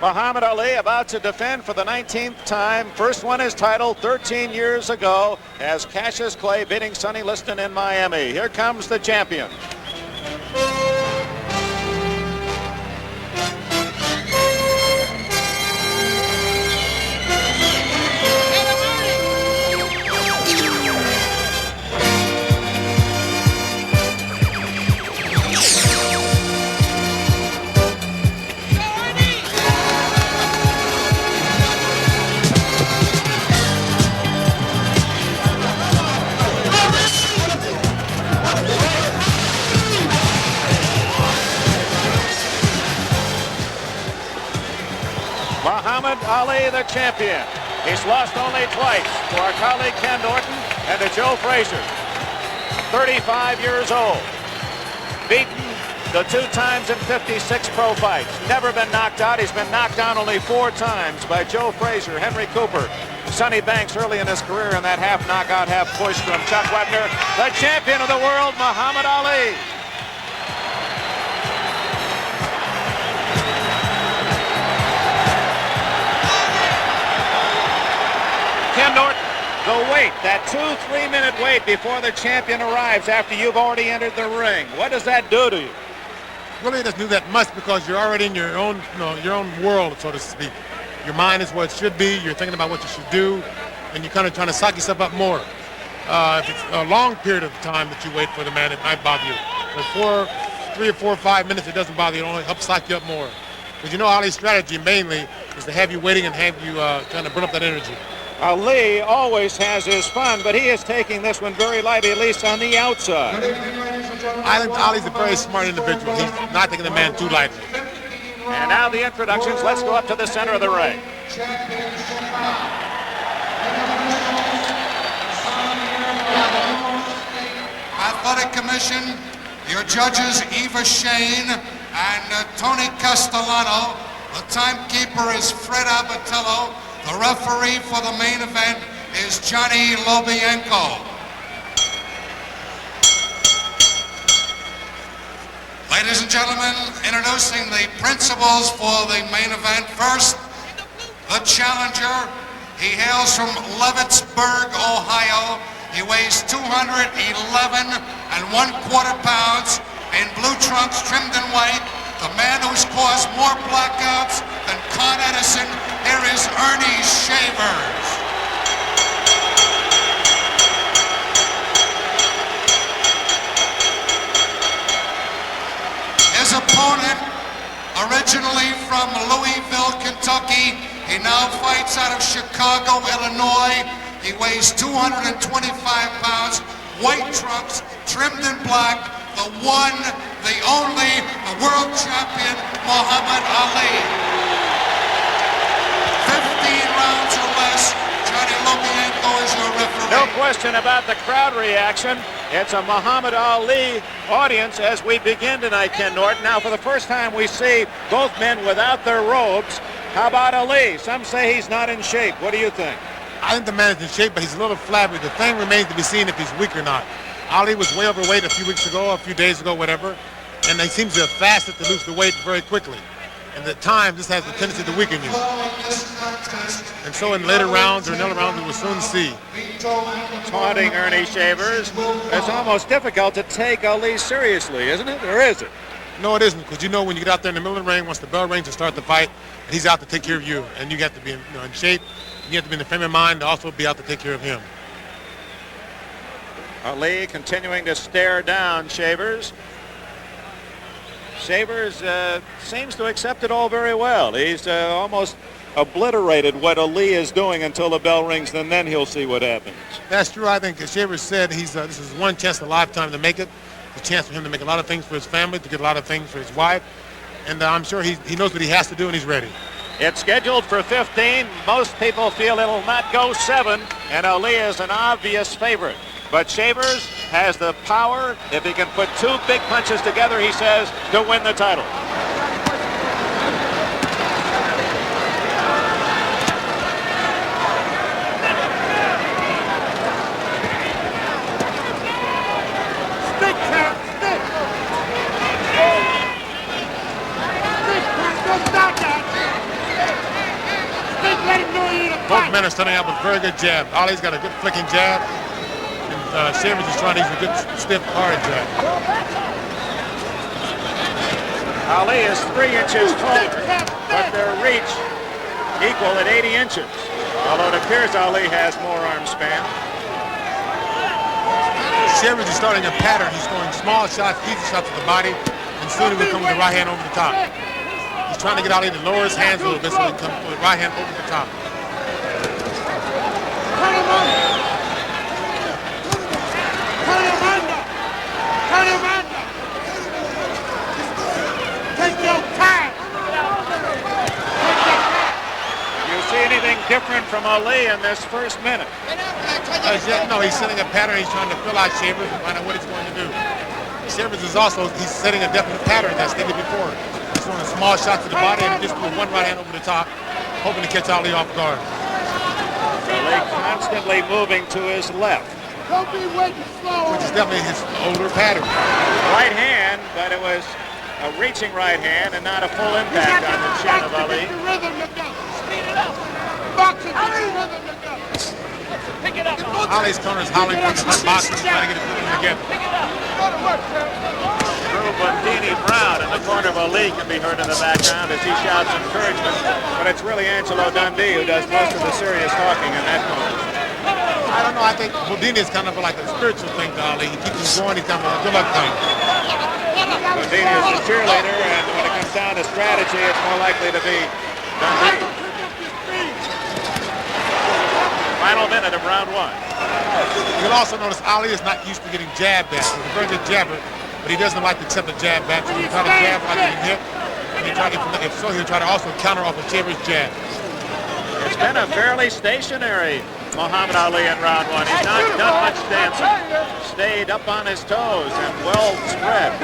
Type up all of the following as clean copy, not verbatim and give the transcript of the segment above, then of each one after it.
Muhammad Ali about to defend for the 19th time. First won his title 13 years ago as Cassius Clay beating Sonny Liston in Miami. Here comes the champion. Muhammad Ali, the champion. He's lost only twice, to our colleague Ken Norton and to Joe Frazier. 35 years old. Beaten the 2 times in 56 pro fights. Never been knocked out. He's been knocked down only 4 times by Joe Frazier, Henry Cooper, Sonny Banks early in his career in that half knockout, half push from Chuck Webner. The champion of the world, Muhammad Ali. Ken Norton, the wait, that 2-3 minute wait before the champion arrives after you've already entered the ring. What does that do to you? Really doesn't do that much because you're already in your own, your own world, so to speak. Your mind is what it should be. You're thinking about what you should do, and you're kind of trying to psych yourself up more. If it's a long period of time that you wait for the man, it might bother you. But 3 or 4 or 5 minutes, it doesn't bother you. It only helps psych you up more. Because you know Ali's strategy mainly is to have you waiting and have you kind of burn up that energy. Ali always has his fun, but he is taking this one very lightly, at least on the outside. I think Ali's a very smart individual. He's not taking the man too lightly. And now the introductions. Let's go up to the center of the ring. Athletic Commission, your judges Eva Shane and Tony Castellano. The timekeeper is Fred Abatello. The referee for the main event is Johnny Lobienko. Ladies and gentlemen, introducing the principals for the main event. First, the challenger. He hails from Leavittsburg, Ohio. He weighs 211 1/4 pounds in blue trunks trimmed in white. The man who's caused more blackouts than Con Edison. Here is Earnie Shavers. His opponent, originally from Louisville, Kentucky, he now fights out of Chicago, Illinois. He weighs 225 pounds, white trunks, trimmed in black, the one, the only, the world champion, Muhammad Ali. 15 rounds or less. Johnny Lobienko is your referee. No question about the crowd reaction. It's a Muhammad Ali audience as we begin tonight, Ken Norton. Now, for the first time, we see both men without their robes. How about Ali? Some say he's not in shape. What do you think? I think the man is in shape, but he's a little flabby. The thing remains to be seen if he's weak or not. Ali was way overweight a few weeks ago, a few days ago, whatever, and he seems to have fasted to lose the weight very quickly. And at times, this has the tendency to weaken you. And so in later rounds or in other rounds, we will soon see. Taunting Earnie Shavers. It's almost difficult to take Ali seriously, isn't it? Or is it? No, it isn't, because you know when you get out there in the middle of the ring, once the bell rings to start the fight, he's out to take care of you. And you got to be in shape. You have to be in the frame of mind to also be out to take care of him. Ali continuing to stare down Shavers. Shavers seems to accept it all very well. He's almost obliterated what Ali is doing until the bell rings, and then he'll see what happens. That's true. I think Shavers said this is one chance in a lifetime to make it. A chance for him to make a lot of things for his family, to get a lot of things for his wife. And I'm sure he knows what he has to do, and he's ready. It's scheduled for 15. Most people feel it'll not go 7, and Ali is an obvious favorite. But Shavers has the power, if he can put 2 big punches together, he says, to win the title. Stick, stick. Stick. men are starting out with very good jab. Ali's got a good flicking jab, and Shavers is trying to use a good, stiff, hard jab. Ali is 3 inches taller, but their reach equal at 80 inches. Although it appears Ali has more arm span. Shavers is starting a pattern. He's throwing small shots, easy shots to the body, and soon he will come with the right hand over the top. He's trying to get Ali to lower his hands a little bit so he can come with the right hand over the top. Take your time. You see anything different from Ali in this first minute? No, he's setting a pattern. He's trying to fill out Shavers and find out what he's going to do. Shavers is also, he's setting a definite pattern that's stated before. He's throwing a small shot to the body and just with one right hand over the top, hoping to catch Ali off guard. Ali constantly moving to his left. Don't be waiting slow. Which is definitely his older pattern. Right hand, but it was a reaching right hand and not a full impact on the chin of Ali. Speed it up. Boxing is the rhythm to go. Pick it up. Ali's corner is howling from the boxing, trying to get it together. Pick it up. Go to work, sir. Drew Bundini Brown in the corner of Ali can be heard in the background as he shouts encouragement. But it's really Angelo Dundee who does most of the serious talking in that corner. I don't know. I think Bundini is kind of like a spiritual thing to Ali. He keeps him going. He's kind of a good luck thing. Bundini is the cheerleader, and when it comes down to strategy, it's more likely to be Dundee. Final minute of round 1. You'll also notice Ali is not used to getting jabbed at. He's a very good jabber, but he doesn't like to accept a jab back. So he'll try to jab like getting hit, and if so, he'll try to also counter off a Shavers jab. It's been a fairly stationary Muhammad Ali in round 1. He's not done much dancing. Stayed up on his toes and well spread.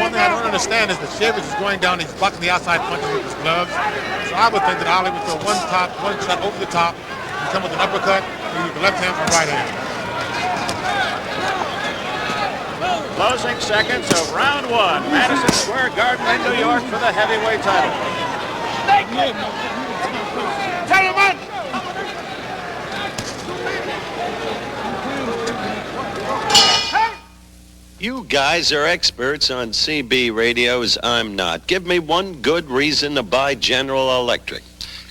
One thing I don't understand is that Shavers is going down, he's blocking the outside punches with his gloves. So I would think that Ali would throw one shot over the top, and come with an uppercut, and use the left hand for right hand. Closing seconds of round 1. Madison Square Garden in New York for the heavyweight title. You guys are experts on CB radios. I'm not. Give me one good reason to buy General Electric.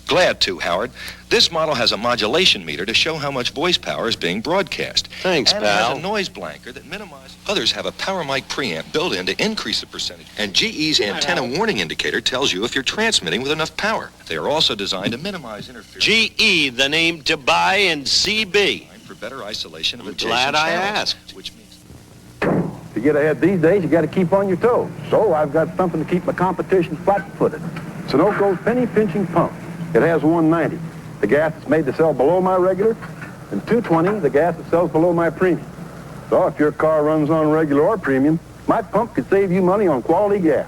Glad to, Howard. This model has a modulation meter to show how much voice power is being broadcast. Thanks, and pal. it has a noise blanker that minimizes. Others have a power mic preamp built in to increase the percentage. And GE's antenna warning indicator tells you if you're transmitting with enough power. They are also designed to minimize interference. GE, the name to buy in CB. For better isolation of adjacent Glad I channels, asked. which means To get ahead these days, you got to keep on your toes. So I've got something to keep my competition flat-footed. Sunoco's penny pinching pump. It has 190, the gas that's made to sell below my regular, and 220, the gas that sells below my premium. So if your car runs on regular or premium, my pump could save you money on quality gas.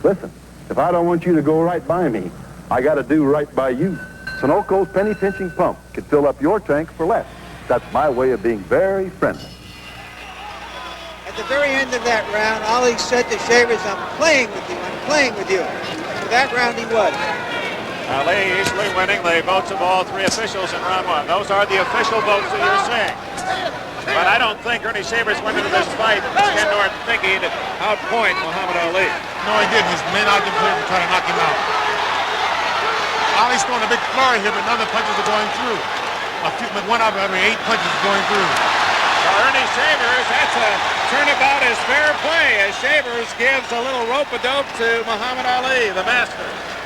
Listen, if I don't want you to go right by me, I got to do right by you. Sunoco's penny pinching pump could fill up your tank for less. That's my way of being very friendly. At the very end of that round, Ali said to Shavers, I'm playing with you, I'm playing with you. For that round he was. Ali easily winning the votes of all 3 officials in round 1. Those are the official votes that you're seeing. But I don't think Earnie Shavers went into this fight Ken Norton thinking to outpoint Muhammad Ali. No, he didn't. His main object was to try to knock him out. Ali's throwing a big flurry here, but none of the punches are going through. One out of every 8 punches is going through. For Earnie Shavers, that's a turnabout is fair play as Shavers gives a little rope-a-dope to Muhammad Ali, the master.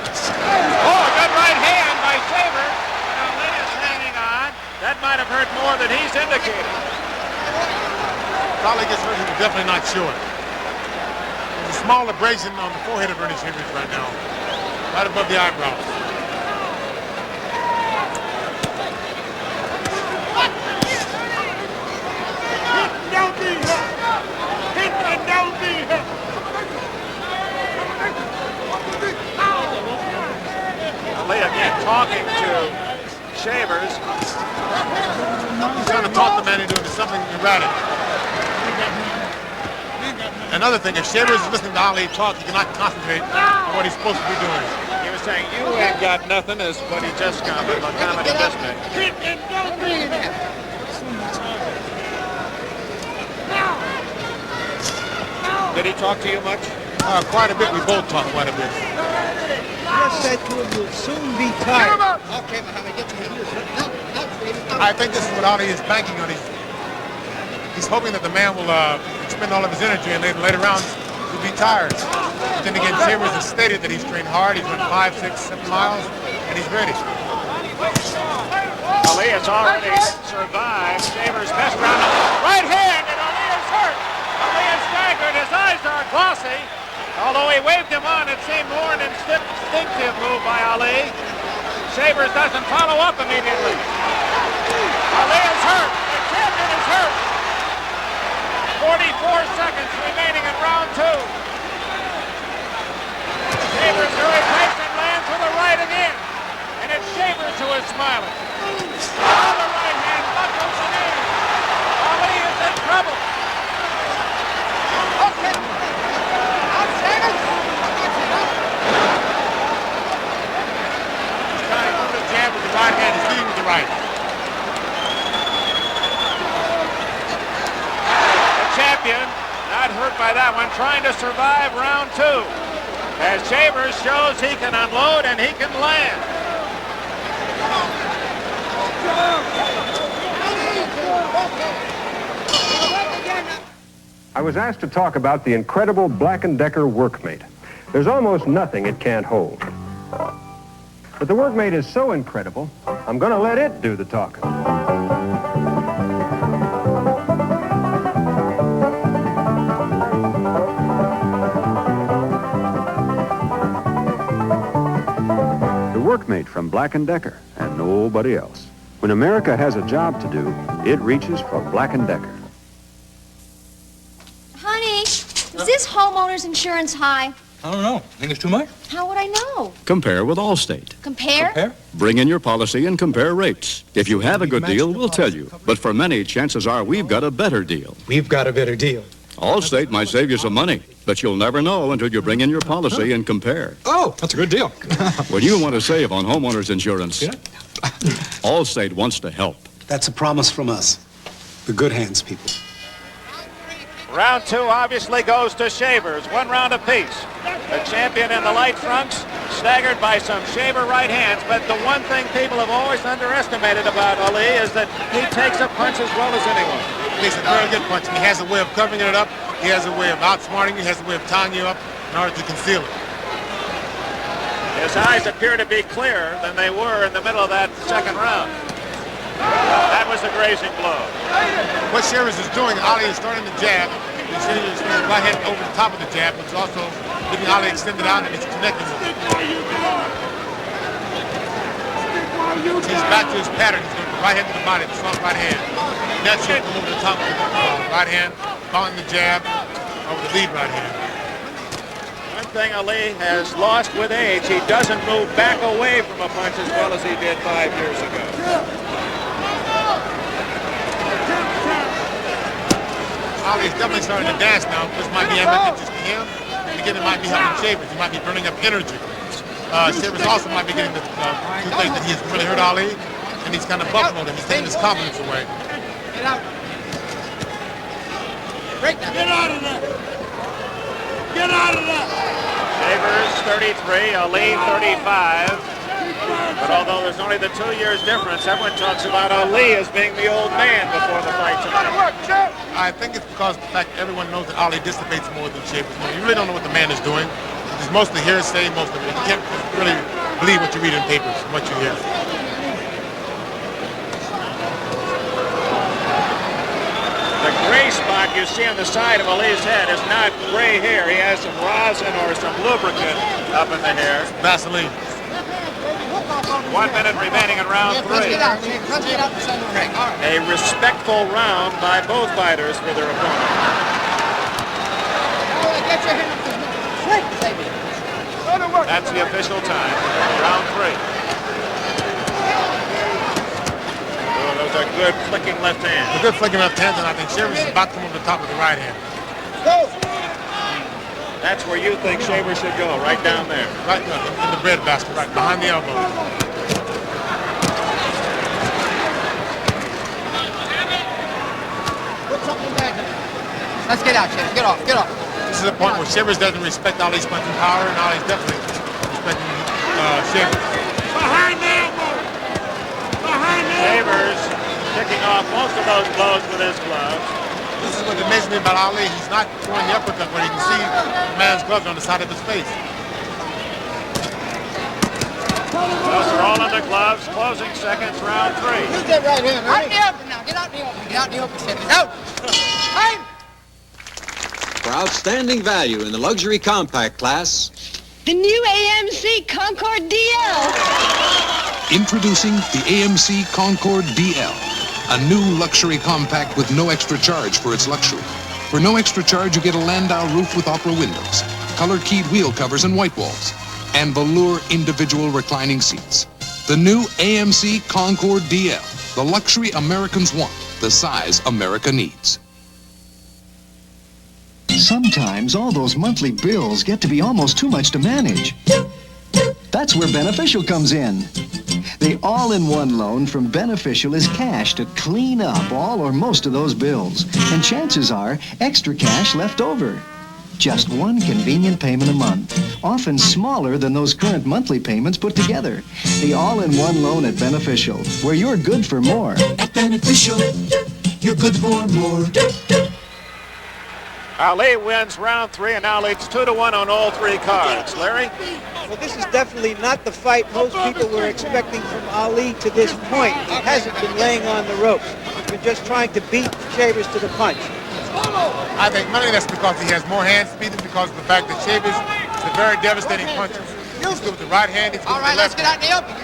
Oh, a good right hand by Shavers. Ali is hanging on. That might have hurt more than he's indicated. If Ali gets hurt, he will definitely not show it. There's a small abrasion on the forehead of Earnie Shavers right now, right above the eyebrows. Ali again talking to Shavers. He's trying to talk the man into something erratic. Another thing, if Shavers is listening to Ali talk, he cannot concentrate on what he's supposed to be doing. He was was saying, you ain't got nothing, is what he just commented on Comedy just made. Did he talk to you much? Quite a bit. We both talk quite a bit. Just said to him, you'll soon be tired. Okay, Muhammad, get to him. I think this is what Ali is banking on. He's hoping that the man will expend all of his energy and then later on he'll be tired. But then again, Shavers has stated that he's trained hard. He's run 5, 6, 7 miles, and he's ready. Ali has already survived Shavers' best round. Right hand, and Ali is hurt. Ali is staggered. His eyes are glossy. Although he waved him on, it seemed more an instinctive move by Ali. Shavers doesn't follow up immediately. Ali is hurt. The champion is hurt. 44 seconds remaining in round 2. Shavers very patient, lands with the right again. And it's Shavers who is smiling. On the right hand, buckles it in. Ali is in trouble. Okay. Out, Shavers. He's trying to move the jab with the right hand. He's leading with the right. Champion, not hurt by that one, trying to survive round 2. As Shavers shows he can unload and he can land. I was asked to talk about the incredible Black & Decker Workmate. There's almost nothing it can't hold. But the Workmate is so incredible, I'm going to let it do the talking. Workmate from Black & Decker and nobody else. When America has a job to do, it reaches for Black & Decker. Honey, is this homeowner's insurance high? I don't know. Think it's too much? How would I know? Compare with Allstate. Compare? Bring in your policy and compare rates. If you have a good deal, we'll tell you. But for many, chances are we've got a better deal. We've got a better deal. Allstate might save you some money, but you'll never know until you bring in your policy and compare. Oh, that's a good deal. When you want to save on homeowners insurance, Allstate wants to help. That's a promise from us, the good hands people. Round 2 obviously goes to Shavers. 1 round apiece. The champion in the light trunks, staggered by some Shaver right hands. But the one thing people have always underestimated about Ali is that he takes a punch as well as anyone. He takes a very good punch. He has a way of covering it up. He has a way of outsmarting you. He has a way of tying you up in order to conceal it. His eyes appear to be clearer than they were in the middle of that second round. That was a grazing blow. What Shavers is doing, Ali is starting to jab. He's hitting his right hand over the top of the jab, which is also giving Ali extended out and he's connecting with it. He's back to his pattern. He's going right hand to the body, the soft right hand. That's it, over the top of the right hand, following the jab over the lead right hand. One thing Ali has lost with age, he doesn't move back away from a punch as well as he did 5 years ago. Ali's definitely starting to dance now. This might be advantageous to him. And again, it might be helping Shavers. He might be burning up energy. Shavers also might be getting the two things that he has really hurt Ali, and he's kind of buffaloed him. He's taking his confidence away. Get out. Break that. Get out of there. Get out of there. Shavers 33, Ali 35. But although there's only the 2 years difference, everyone talks about Ali as being the old man before the fight tonight. I think it's because of the fact that everyone knows that Ali dissipates more than Shavers. You really don't know what the man is doing. It's mostly hearsay, most of it. You can't really believe what you read in papers and what you hear. The gray spot you see on the side of Ali's head is not gray hair. He has some rosin or some lubricant up in the hair. Vaseline. 1 minute remaining in round 3. A respectful round by both fighters for their opponent. That's the official time. Round 3. Oh, those are good flicking left hands. A good flicking left hand, and I think Shavers is about to come over the top of the right hand. Go! That's where you think Shavers should go, right down there. Right in the bread basket, right behind the elbow. Put something back. Let's get out, Shavers. Get off, get off. This is a point where Shavers doesn't respect Ali's punching power, and Ali's definitely respecting Shavers. Behind the elbow. Behind the elbow. Shavers kicking off most of those blows with his gloves. This is what amazes me about Ali. He's not throwing the uppercut where you can see the man's gloves on the side of his face. Those are all under gloves. Closing seconds, round 3. Use that right hand, Ernie. Out in the open now. Get out in the open. Get out in the open, Shavers. Out. Time. For outstanding value in the luxury compact class, the new AMC Concorde DL. Introducing the AMC Concorde DL, a new luxury compact with no extra charge for its luxury. For no extra charge, you get a Landau roof with opera windows, color-keyed wheel covers and white walls, and velour individual reclining seats. The new AMC Concorde DL, the luxury Americans want, the size America needs. Sometimes all those monthly bills get to be almost too much to manage. That's where Beneficial comes in. The all-in-one loan from Beneficial is cash to clean up all or most of those bills. And chances are, extra cash left over. Just one convenient payment a month, often smaller than those current monthly payments put together. The all-in-one loan at Beneficial, where you're good for more. At Beneficial, you're good for more. Ali wins round 3 and now leads 2-1 on all 3 cards. Larry? Well, this is definitely not the fight most people were expecting from Ali to this point. He hasn't been laying on the ropes. He's been just trying to beat Shavers to the punch. I think mainly that's because he has more hand speed and because of the fact that Shavers is a very devastating puncher. He's good with the right hand, he's good with the left hand. All right, let's get out in the open.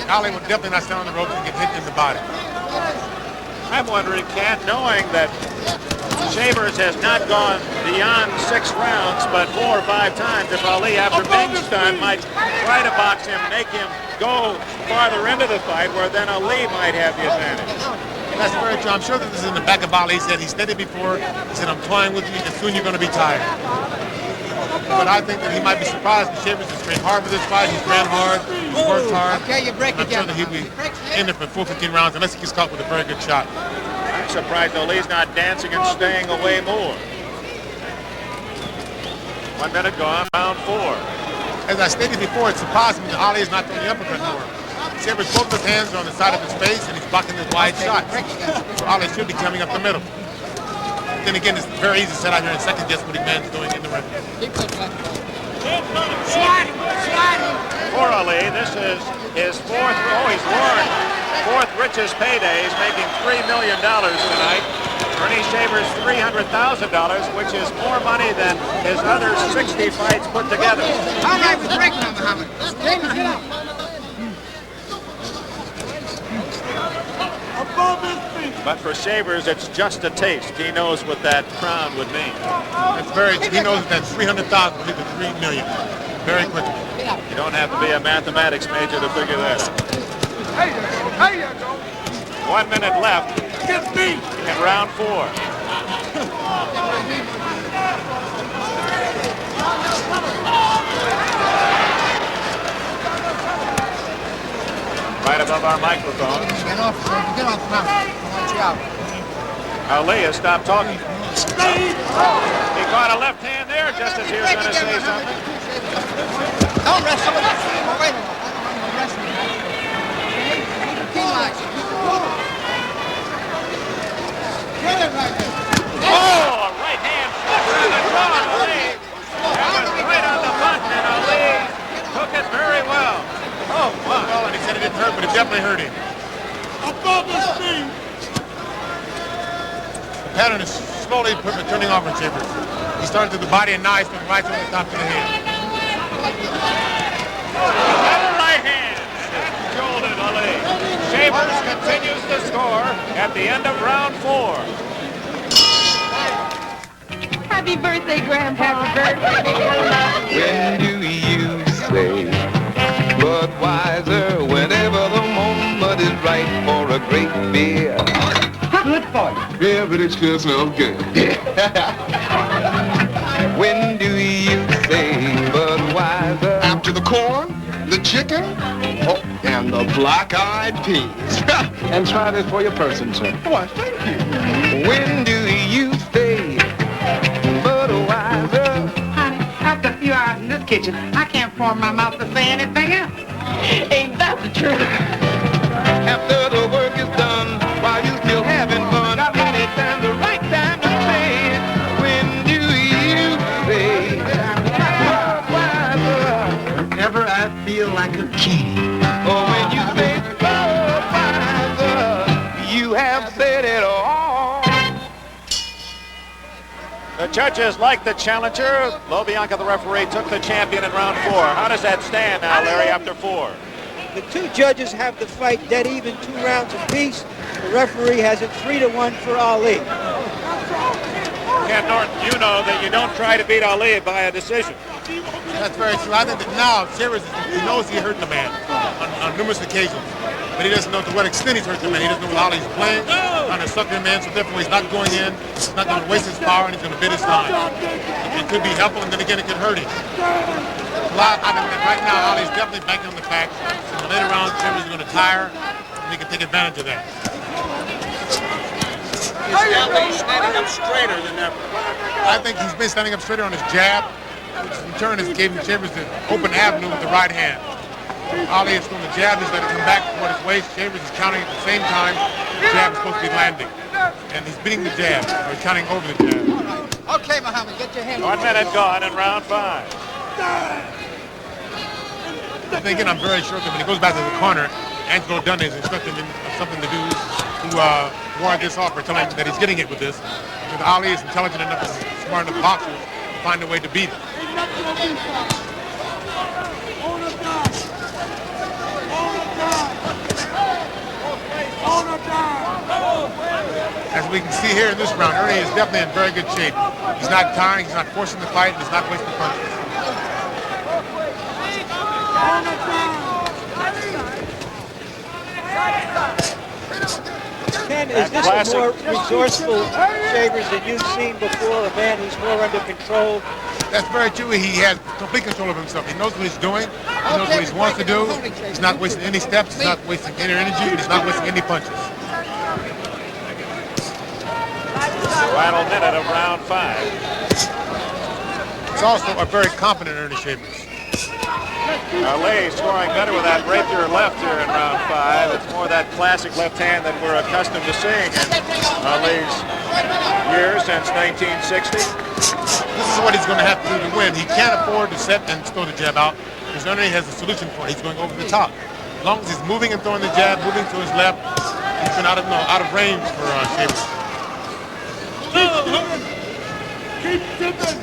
Ali would definitely not stand on the ropes and get hit in the body. I'm wondering, Ken, knowing that Shavers has not gone beyond 6 rounds, but 4 or 5 times, if Ali, after being stunned, might try to box him, make him go farther into the fight, where then Ali might have the advantage. That's very true. I'm sure that this is in the back of Ali. He said he said it before. He said, I'm toying with you, and soon you're going to be tired. But I think that he might be surprised that Shavers has trained hard for this fight. He's ran hard, he's worked hard. Okay, you break I'm sure that he'll be in there for 4-15 rounds unless he gets caught with a very good shot. I'm surprised Ali's not dancing and staying away more. 1 minute gone, round 4. As I stated before, it surprised me that Ali is not throwing the uppercut more. Shavers, both of his hands are on the side of his face, and he's blocking his wide shots. So Ali should be coming up the middle. Then again, it's very easy to sit out here and second guess what the man's doing in the ring. Slide him. For Ali, this is his 4th richest payday. He's making $3 million tonight. Earnie Shavers, $300,000, which is more money than his other 60 fights put together. All right, we're breaking him, Muhammad. Shavers, get out. But for Shavers, it's just a taste. He knows what that crown would mean. He knows that 300,000 will lead to 3 million very quickly. You don't have to be a mathematics major to figure that out. 1 minute left in round 4. Right above our microphone. Get off now. Watch out. Ali has stopped talking. He caught a left hand there just as he was going to say something. Don't wrestle with us. Wait a minute. I'm wrestling. Keep the key lines. Get it right there. Oh, a right hand flipped on the draw on Ali. That was right on the button, and Ali took it very well. Oh, my. Well, and he said it didn't hurt, but it definitely hurt him. The pattern is slowly turning off on Shavers. He started to the body and now he's going right to the top of the head. Another right hand. And jolted Ali. Shavers continues the score at the end of round 4. Happy birthday, Grandpa. Happy birthday. When do you say, but wiser whenever the moment is right for a great beer? Good for you. Yeah, but it sure smells good. When do you corn, the chicken, oh, and the black-eyed peas. And try this for your person, sir. Why, thank you. When do you stay, Budweiser? Honey, after a few hours in this kitchen, I can't form my mouth to say anything else. Ain't that the truth? After the work is done, while you still having fun, anytime the right time to say it. When do you say, Budweiser? Whenever I feel like a king. Or when you say, Budweiser, you have said it all. The judges like the challenger. LoBianca, the referee, took the champion in round 4. How does that stand now, Larry, after 4? The two judges have the fight dead even, 2 rounds apiece. The referee has it 3-1 for Ali. Ken Norton, you know that you don't try to beat Ali by a decision. That's very true. I think that now Shavers, he knows he's hurting the man on numerous occasions, but he doesn't know to what extent he's hurting the man. He doesn't know what Ali's playing, trying to suck the man, so therefore he's not going in, he's not going to waste his power, and he's going to bid his time. It could be helpful, and then again, it could hurt him. I think that right now, Ali's definitely banking on the fact that in the later rounds, Shavers is going to tire, and he can take advantage of that. Is Ali standing up straighter than ever? I think he's been standing up straighter on his jab, which in turn has given Shavers the open avenue with the right hand. Ali is going to jab, he's going to come back toward his waist. Shavers is counting at the same time the jab is supposed to be landing. And he's beating the jab, or he's counting over the jab. Okay, Muhammad, get your hand. 1 minute gone in round 5. I think, again, I'm very sure that when he goes back to the corner, Angelo Dunn is expecting him something to do to warrant this offer, telling him that he's getting it with this. Because Ali is intelligent enough and smart enough boxer to find a way to beat him. As we can see here in this round, Earnie is definitely in very good shape. He's not tiring, he's not forcing the fight, and he's not wasting punches. Ken, is this a more resourceful Shavers than you've seen before? A man who's more under control? That's very true. He has complete control of himself. He knows what he's doing. He knows what he wants to do. He's not wasting any steps. He's not wasting any energy. And he's not wasting any punches. Final minute of round 5. It's also a very confident Earnie Shavers. Ali scoring better with that rapier left here in round 5. It's more that classic left hand that we're accustomed to seeing in Ali's years since 1960. This is what he's going to have to do to win. He can't afford to set and throw the jab out because Earnie has a solution for it. He's going over the top. As long as he's moving and throwing the jab, moving to his left, he's been out of range for Shavers. Keep dipping.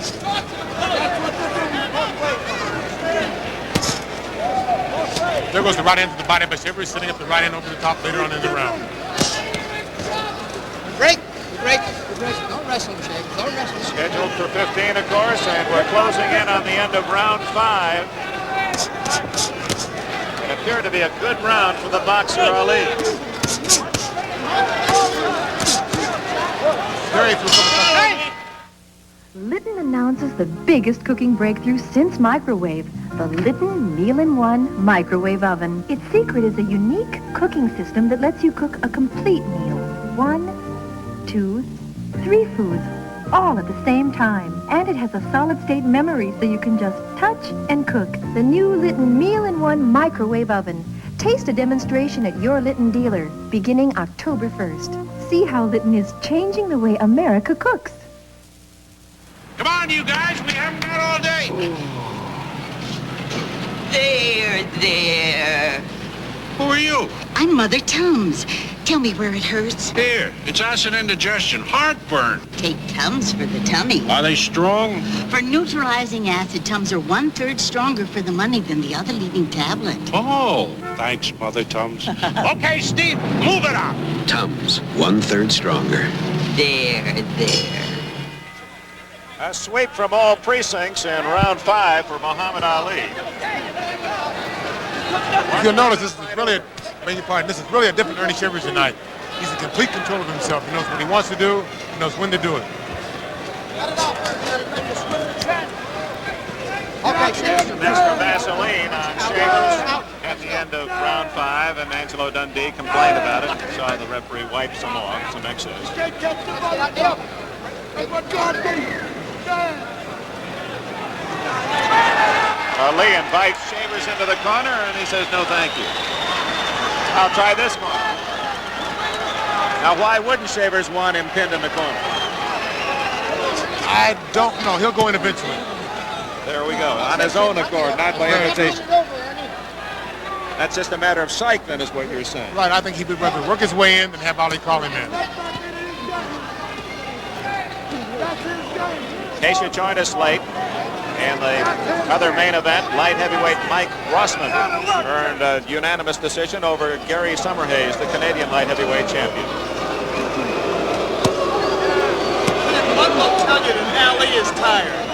There goes the right hand to the body, but Shavers setting up the right hand over the top later on in the round. Break. Don't wrestle, Shavers. Don't wrestle. Scheduled for 15, of course, and we're closing in on the end of round 5. It appeared to be a good round for the boxer Ali. Litton announces the biggest cooking breakthrough since microwave, the Litton Meal-in-One Microwave Oven. Its secret is a unique cooking system that lets you cook a complete meal. 1, 2, 3 foods, all at the same time. And it has a solid-state memory so you can just touch and cook. The new Litton Meal-in-One Microwave Oven. Taste a demonstration at your Litton dealer beginning October 1st. See how Litton is changing the way America cooks. Come on, you guys. We haven't got all day. There. Who are you? I'm Mother Tums. Tell me where it hurts. Here. It's acid indigestion. Heartburn. Take Tums for the tummy. Are they strong? For neutralizing acid, Tums are 1/3 stronger for the money than the other leading tablet. Oh. Thanks, Mother Tums. Okay, Steve. Move it on. Tums, 1/3 stronger. There. A sweep from all precincts in round 5 for Muhammad Ali. You'll notice this is really a different Earnie Shavers tonight. He's in complete control of himself. He knows what he wants to do. He knows when to do it. Some extra Vaseline on Shavers at the end of round 5, and Angelo Dundee complained about it. Saw the referee wipe some off, some excess. Lee invites Shavers into the corner, and he says, no, thank you. I'll try this one. Now, why wouldn't Shavers want him pinned in the corner? I don't know. He'll go in eventually. There we go. On his own accord, not by invitation. That's just a matter of psych, then, is what you're saying. Right. I think he would rather work his way in than have Ali call him in. In case you joined us late, in the other main event, light heavyweight Mike Rossman earned a unanimous decision over Gary Summerhays, the Canadian light heavyweight champion. What will tell you that Ali is tired?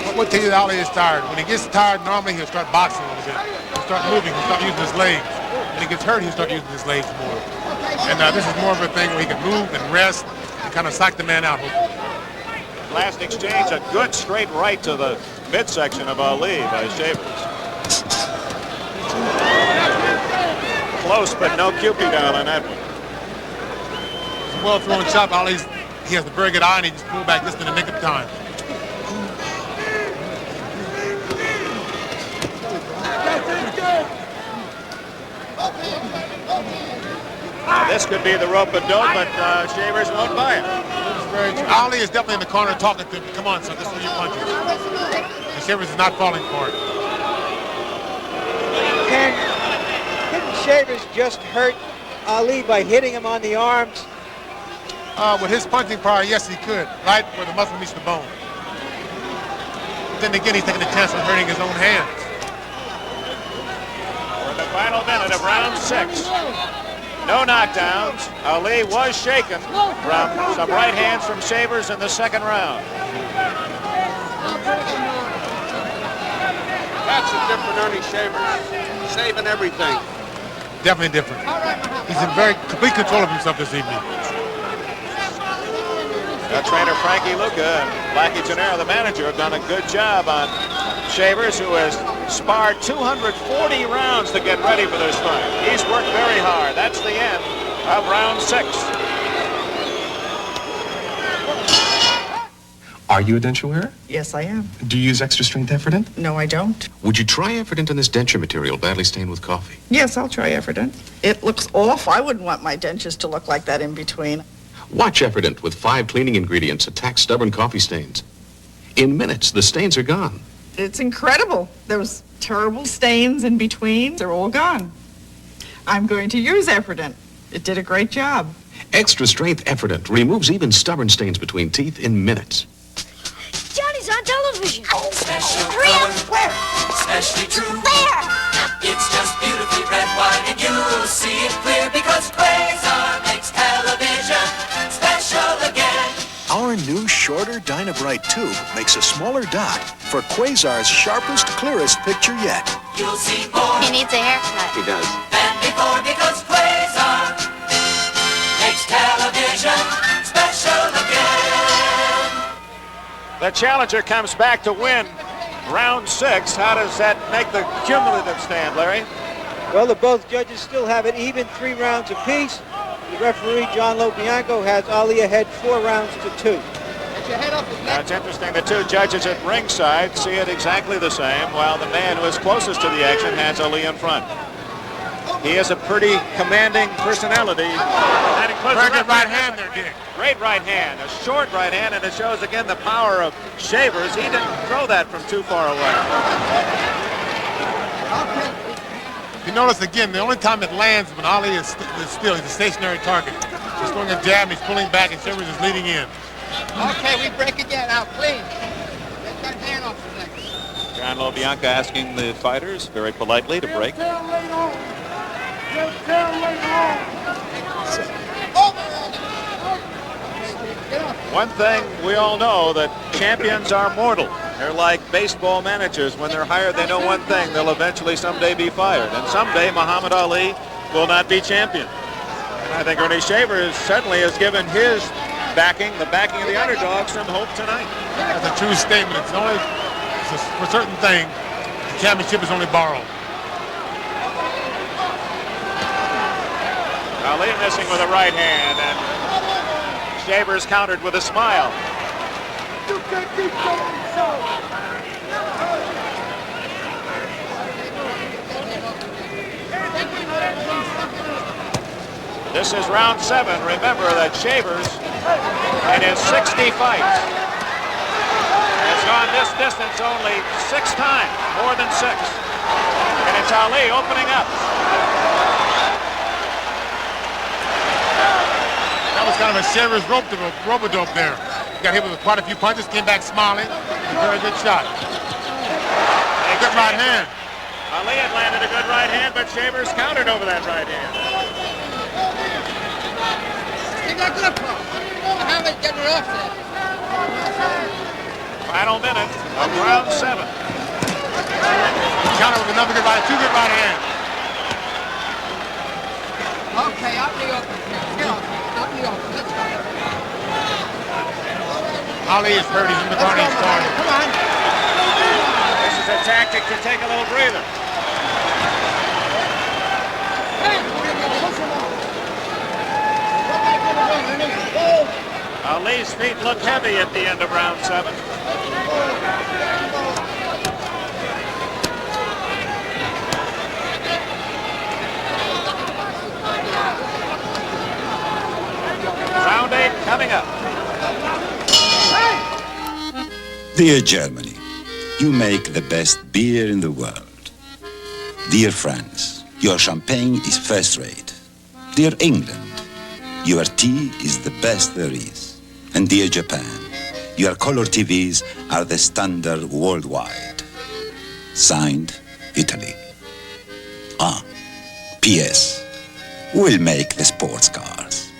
What will tell you that Ali is tired? When he gets tired, normally he'll start boxing a little bit. He'll start moving. He'll start using his legs. When he gets hurt, he'll start using his legs more. And this is more of a thing where he can move and rest and kind of psych the man out. Last exchange, a good straight right to the midsection of Ali by Shavers. Close, but no Cupid down on that one. It's a well-thrown shot. He has a very good eye, and he just pulled back just in the nick of time. Now, this could be the rope-a-dope, but Shavers won't buy it. Ali is definitely in the corner talking to him. Come on, son, this is where you punches. And Shavers is not falling for it. Couldn't Shavers just hurt Ali by hitting him on the arms? With his punching power, yes, he could. Right where the muscle meets the bone. But then again, he's taking a chance on hurting his own hands. We're in the final minute of round 6. No knockdowns. Ali was shaken from some right hands from Shavers in the second round. That's a different Earnie Shavers. Saving everything. Definitely different. He's in very complete control of himself this evening. Trainer Frankie Luca and Blackie Gennaro, the manager, have done a good job on Shavers, who has sparred 240 rounds to get ready for this fight. He's worked very hard. That's the end of round 6. Are you a denture wearer? Yes, I am. Do you use extra strength Efferdent? No, I don't. Would you try Efferdent on this denture material badly stained with coffee? Yes, I'll try Efferdent. It looks off. I wouldn't want my dentures to look like that in between. Watch Efferdent with 5 cleaning ingredients attack stubborn coffee stains. In minutes, the stains are gone. It's incredible. Those terrible stains in between, they're all gone. I'm going to use Efferdent. It did a great job. Extra strength Efferdent removes even stubborn stains between teeth in minutes. Johnny's on television. Hurry up. Where? Especially true. There. It's just beautifully red, white, and you'll see it clear because Quasar makes television special again. Our new shorter Dynabrite tube makes a smaller dot for Quasar's sharpest, clearest picture yet. You'll see more. He needs a haircut. He does. Than before because Quasar makes television special again. The challenger comes back to win round 6. How does that make the cumulative stand, Larry? Well, the both judges still have it even, 3 rounds apiece. The referee, John Lobianco, has Ali ahead 4 rounds to 2. Now, it's interesting, the two judges at ringside see it exactly the same, while the man who is closest to the action has Ali in front. He has a pretty commanding personality. That includes Very good right hand there, Dick. Great right hand, a short right hand, and it shows again the power of Shavers. He didn't throw that from too far away. You notice again, the only time it lands when Ali is still, he's a stationary target. He's throwing a jab, he's pulling back, and Shavers is leading in. Okay, we break again. Out clean. Get that hand off the neck. John Lobianco asking the fighters very politely to break. One thing we all know, that champions are mortal. They're like baseball managers. When they're hired, they know one thing: they'll eventually someday be fired. And someday Muhammad Ali will not be champion. And I think Earnie Shavers certainly has given his backing, the backing of the underdog, some hope tonight. That's a true statement. It's only for certain things, the championship is only borrowed. Ali missing with a right hand, and Shavers countered with a smile. You can't keep going so. This is round 7. Remember that Shavers, in his 60 fights, has gone this distance only 6 times, more than 6. And it's Ali opening up. That was kind of a Shavers rope-a-dope there. He got hit with quite a few punches, came back smiling. A very good shot. A good right hand. Ali had landed a good right hand, but Shavers countered over that right hand. Take that good approach. How they getting it off there? Final minute of round 7. Counter with another good right, 2 good right hands. Okay, up the open. Get off. Up the open. Let's go. Ali is hurt. He's in the corner. He's starting. Come on. This is a tactic to take a little breather. Ali's feet look heavy at the end of round 7. Round 8 coming up. Dear Germany, you make the best beer in the world. Dear France, your champagne is first rate. Dear England, your tea is the best there is. And dear Japan, your color TVs are the standard worldwide. Signed, Italy. Ah, P.S. We'll make the sports cars.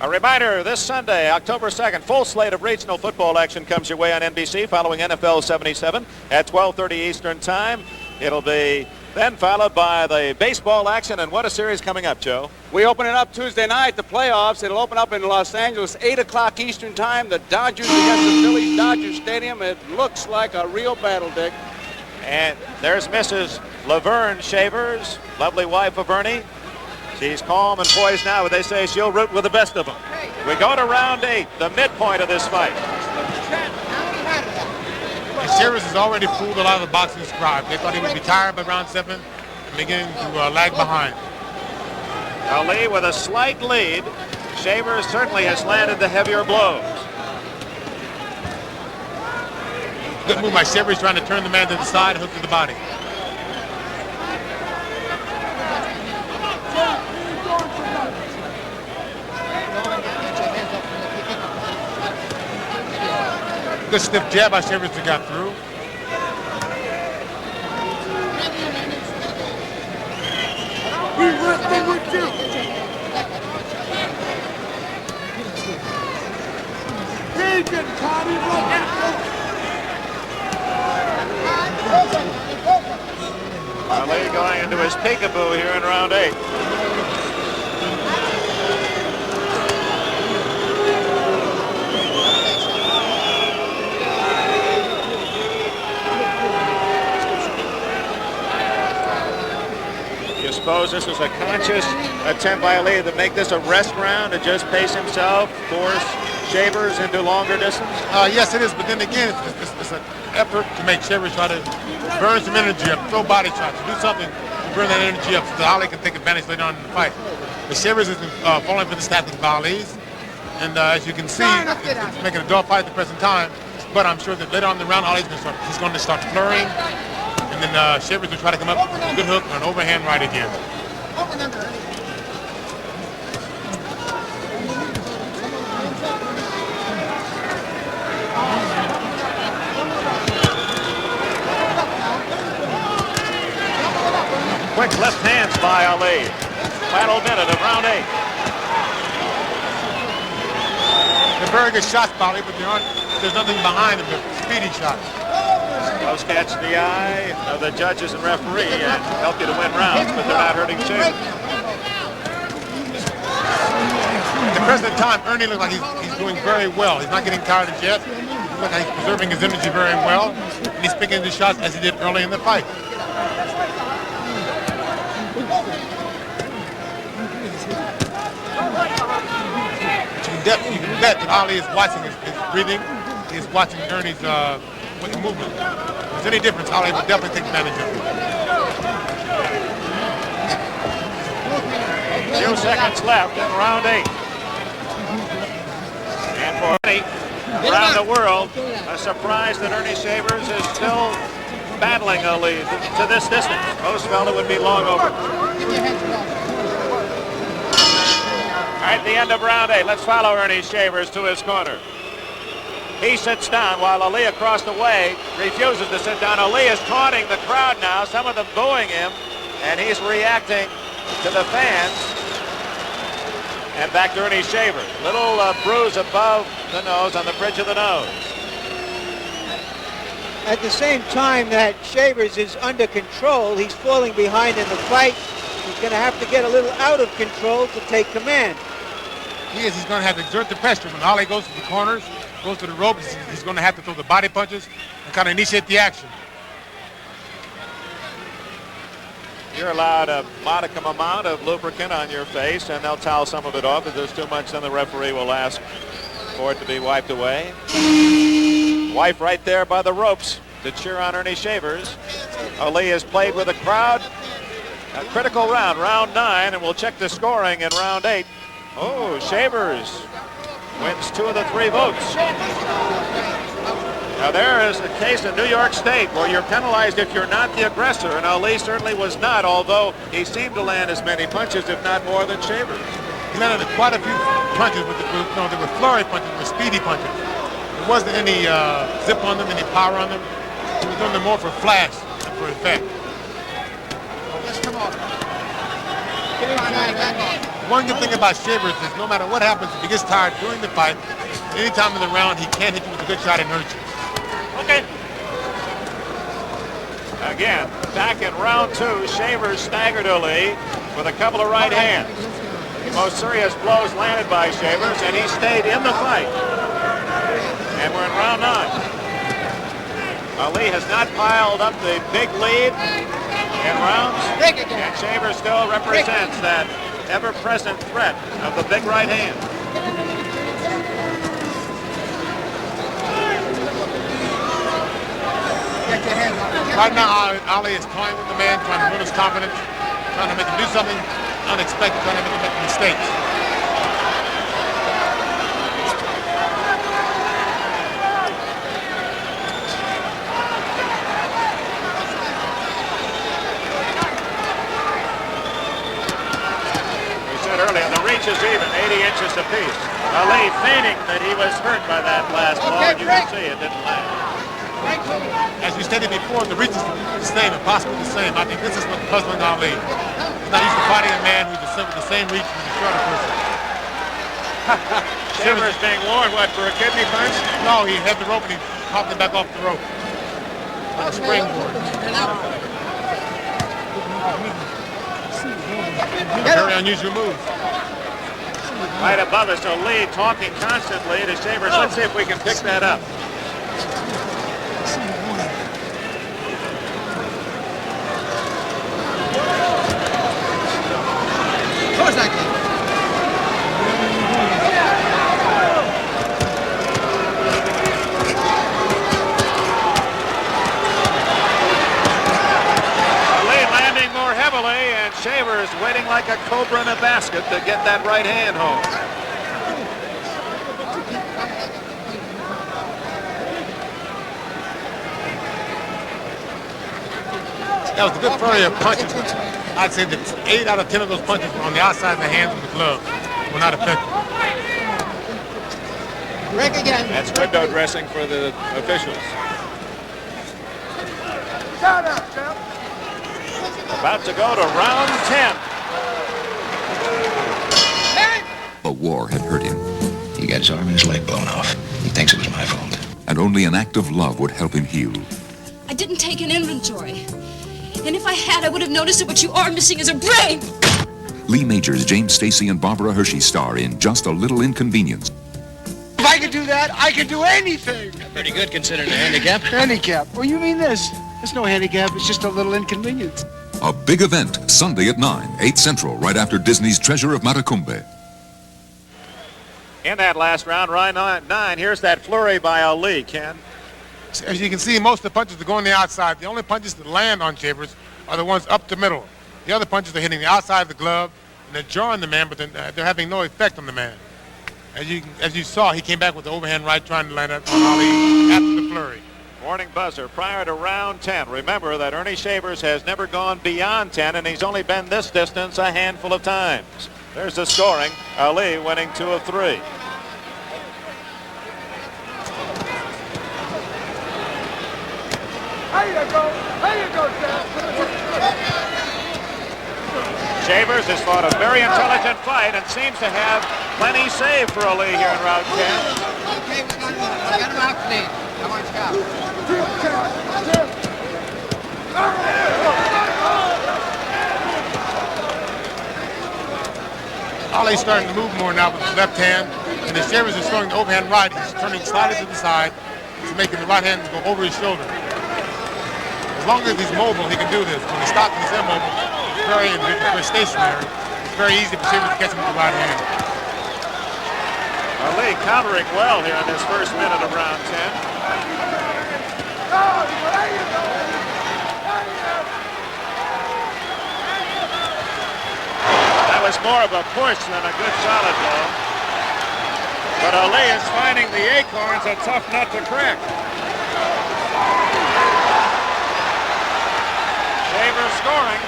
A reminder, this Sunday, October 2nd, full slate of regional football action comes your way on NBC following NFL 77 at 12:30 Eastern Time. It'll be then followed by the baseball action, and what a series coming up, Joe. We open it up Tuesday night, the playoffs. It'll open up in Los Angeles, 8 o'clock Eastern Time. The Dodgers against the Phillies, Dodger Stadium. It looks like a real battle, Dick. And there's Mrs. Laverne Shavers, lovely wife of Ernie. She's calm and poised now, but they say she'll root with the best of them. We go to round 8, the midpoint of this fight. And Shavers has already fooled a lot of the boxing scribes. They thought he would be tired by round 7 and beginning to lag behind. Ali with a slight lead. Shavers certainly has landed the heavier blows. Good move by Shavers trying to turn the man to the side, hook to the body. Good stiff jab by Shavers that got through. We with you. Vegan, Tommy, Ali going into his peekaboo here in round 8. You suppose this was a conscious attempt by Ali to make this a rest round, to just pace himself, force Shavers into longer distance? Yes, it is, but then again, it's an effort to make Shavers try to burn some energy up, throw body shots, do something to burn that energy up so that Ali can take advantage later on in the fight. But Shavers isn't falling for this tactic of Ali's, and as you can see, it's making a dog fight at the present time, but I'm sure that later on in the round, Ali's going to start flurrying, and then Shavers will try to come up with a good hook or an overhand right again. Quick left hands by Ali. Final minute of round 8. They're very good shots, Polly, but there's nothing behind them. They're speedy shots. Those catch the eye of the judges and referee and help you to win rounds, but they're not hurting Shavers. At the present time, Earnie looks like he's doing very well. He's not getting tired as yet. He looks like he's preserving his energy very well. And he's picking the shots as he did early in the fight. But you can bet that Ali is watching his breathing. He's watching Ernie's movement. If there's any difference, Ali will definitely take advantage of it. Few seconds left in round 8. And for Ernie, around the world, a surprise that Earnie Shavers is still battling a lead to this distance. Most felt it would be long over. All right, the end of round 8. Let's follow Earnie Shavers to his corner. He sits down while Ali across the way refuses to sit down. Ali is taunting the crowd now, some of them booing him, and he's reacting to the fans. And back to Earnie Shavers. Little bruise above the nose, on the bridge of the nose. At the same time that Shavers is under control, he's falling behind in the fight. He's going to have to get a little out of control to take command. He is. He's going to have to exert the pressure. When Ali goes to the corners, goes to the ropes, he's going to have to throw the body punches and kind of initiate the action. You're allowed a modicum amount of lubricant on your face, and they'll towel some of it off. If there's too much, then the referee will ask for it to be wiped away. Wife right there by the ropes to cheer on Earnie Shavers. Ali has played with the crowd. A critical round, round 9, and we'll check the scoring in round 8. Oh, Shavers wins 2 of the 3 votes. Now there is a case in New York State where you're penalized if you're not the aggressor, and Ali certainly was not, although he seemed to land as many punches, if not more, than Shavers. He landed quite a few punches, but they were flurry punches, they were speedy punches. There wasn't any zip on them, any power on them. He was doing them more for flash than for effect. Come on. One good thing about Shavers is no matter what happens, if he gets tired during the fight, any time in the round, he can hit you with a good shot and hurt you. Okay. Again, back in round 2, Shavers staggered Ali with a couple of right hands. The most serious blows landed by Shavers, and he stayed in the fight. And we're in round 9. Ali has not piled up the big lead in rounds, and Shavers still represents that ever-present threat of the big right hand. Right now, Ali is toying with the man, trying to ruin his confidence, trying to make him do something unexpected, trying to make him make mistakes. We said earlier, the reach is even, 80 inches apiece. Ali feigning that he was hurt by that last blow, and you can see it didn't land. As we stated before, the reach is the same and possibly the same. I think this is what's puzzling Ali. He's not used to fighting a man who's the same reach as a shorter person. Shavers being warned, what, for a kidney punch? No, he had the rope and he popped it back off the rope. Like a springboard. Very unusual move. Right above us, Ali talking constantly to Shavers. Let's see if we can pick that up. Shavers waiting like a cobra in a basket to get that right hand home. That was a good flurry of punches. I'd say that 8 out of 10 of those punches were on the outside of the hands of the glove. Were not effective. Break again. That's window dressing for the officials. Shut up, Jeff. About to go to round 10. A war had hurt him. He got his arm and his leg blown off. He thinks it was my fault. And only an act of love would help him heal. I didn't take an inventory. And if I had, I would have noticed that what you are missing is a brain. Lee Majors, James Stacy, and Barbara Hershey star in Just a Little Inconvenience. If I could do that, I could do anything. Pretty good considering the handicap. Handicap? Oh, you mean this? There's no handicap. It's just a little inconvenience. A big event, Sunday at 9, 8 Central, right after Disney's Treasure of Matacumbe. In that last round, round 9, here's that flurry by Ali, Ken. As you can see, most of the punches are going the outside. The only punches that land on Shavers are the ones up the middle. The other punches are hitting the outside of the glove, and they're jarring the man, but they're having no effect on the man. As you saw, he came back with the overhand right, trying to land it on Ali after the flurry. Warning buzzer prior to round 10. Remember that Earnie Shavers has never gone beyond 10, and he's only been this distance a handful of times. There's the scoring. Ali winning 2 of 3. There you go, Sam. Shavers has fought a very intelligent fight and seems to have plenty saved for Ali here in round 10. Okay, we got him out clean. Come on, Scott. Ali's starting to move more now with his left hand, and as Shavers is throwing the overhand right, he's turning slightly to the side. He's making the right hand go over his shoulder. As long as he's mobile, he can do this. When he stops and he's immobile, it's very stationary. It's very easy for Shavers to catch him with the right hand. Ali countering well here in this first minute of round 10. That was more of a push than a good solid blow. But Ali is finding the acorns a tough nut to crack. Shavers scoring.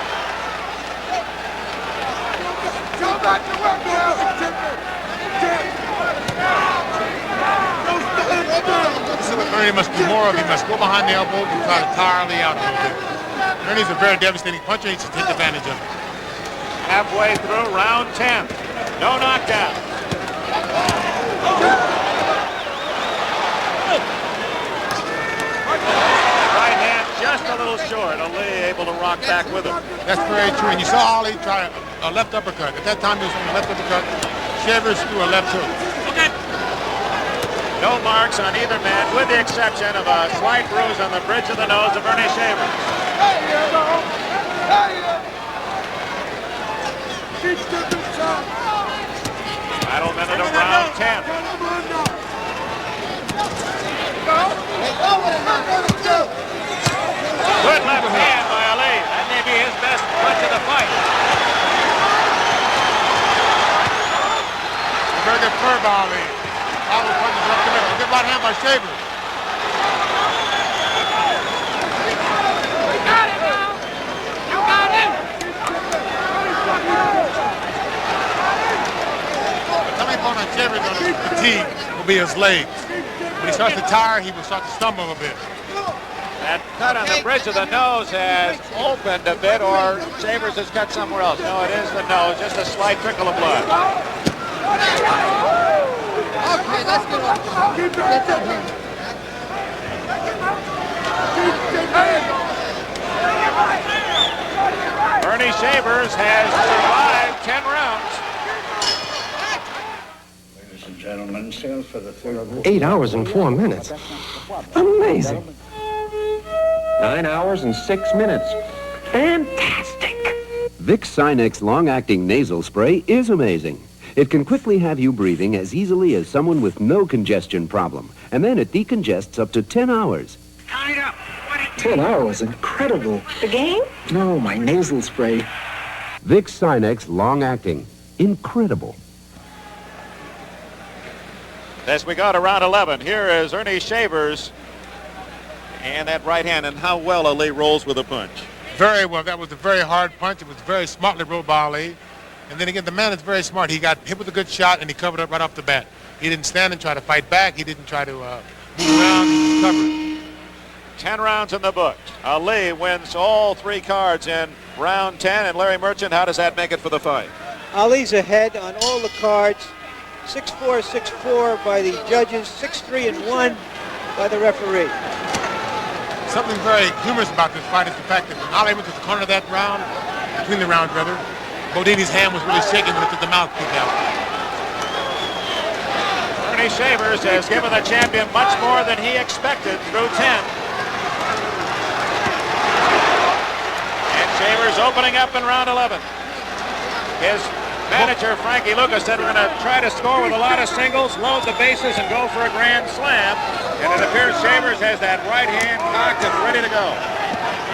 This is what Earnie must do more of. He must go behind the elbows and try to tire Ali out a little bit. Ernie's a very devastating puncher. He should take advantage of it. Halfway through round 10. No knockdown. Right hand just a little short. Ali able to rock back with him. That's very true. And you saw Ali try a left uppercut. At that time, he was on the left uppercut. Shavers threw a left hook. Okay. No marks on either man, with the exception of a slight bruise on the bridge of the nose of Earnie Shavers. Final minute of round 10. Good left hand by Ali. That may be his best punch of the fight. Very good curve by Ali. Ali punches up the middle. Good right hand by Shavers. You got it now. You got him. The coming point on Shavers on his fatigue will be his legs. When he starts to tire, he will start to stumble a bit. That cut on the bridge of the nose has opened a bit, or Shavers has cut somewhere else. No, it is the nose, just a slight trickle of blood. Okay, let's get off. Earnie Shavers has survived 10 rounds. Ladies and gentlemen, sail for the third. 8 hours and 4 minutes. Amazing. 9 hours and 6 minutes. Fantastic. Vicks Sinex long-acting nasal spray is amazing. It can quickly have you breathing as easily as someone with no congestion problem. And then it decongests up to 10 hours. Tied up. 10 hours, incredible. The game? No, my nasal spray. Vicks Sinex long-acting. Incredible. As we go to round 11, here is Earnie Shavers and that right hand, and how well Ali rolls with a punch. Very well. That was a very hard punch. It was very smartly rolled by Ali. And then again, the man is very smart. He got hit with a good shot, and he covered up right off the bat. He didn't stand and try to fight back. He didn't try to move around. He just covered. 10 rounds in the books. Ali wins all 3 cards in round 10. And Larry Merchant, how does that make it for the fight? Ali's ahead on all the cards. 6-4, 6-4 by the judges. 6-3-1 by the referee. Something very humorous about this fight is the fact that when Ali went to the corner of that round, between the rounds rather, Bodini's hand was really shaking when it took the mouthpiece out. Earnie Shavers has given the champion much more than he expected through 10. And Shavers opening up in round 11. His manager, Frankie Lucas, said we're going to try to score with a lot of singles, load the bases, and go for a grand slam. And it appears Shavers has that right hand cocked and ready to go.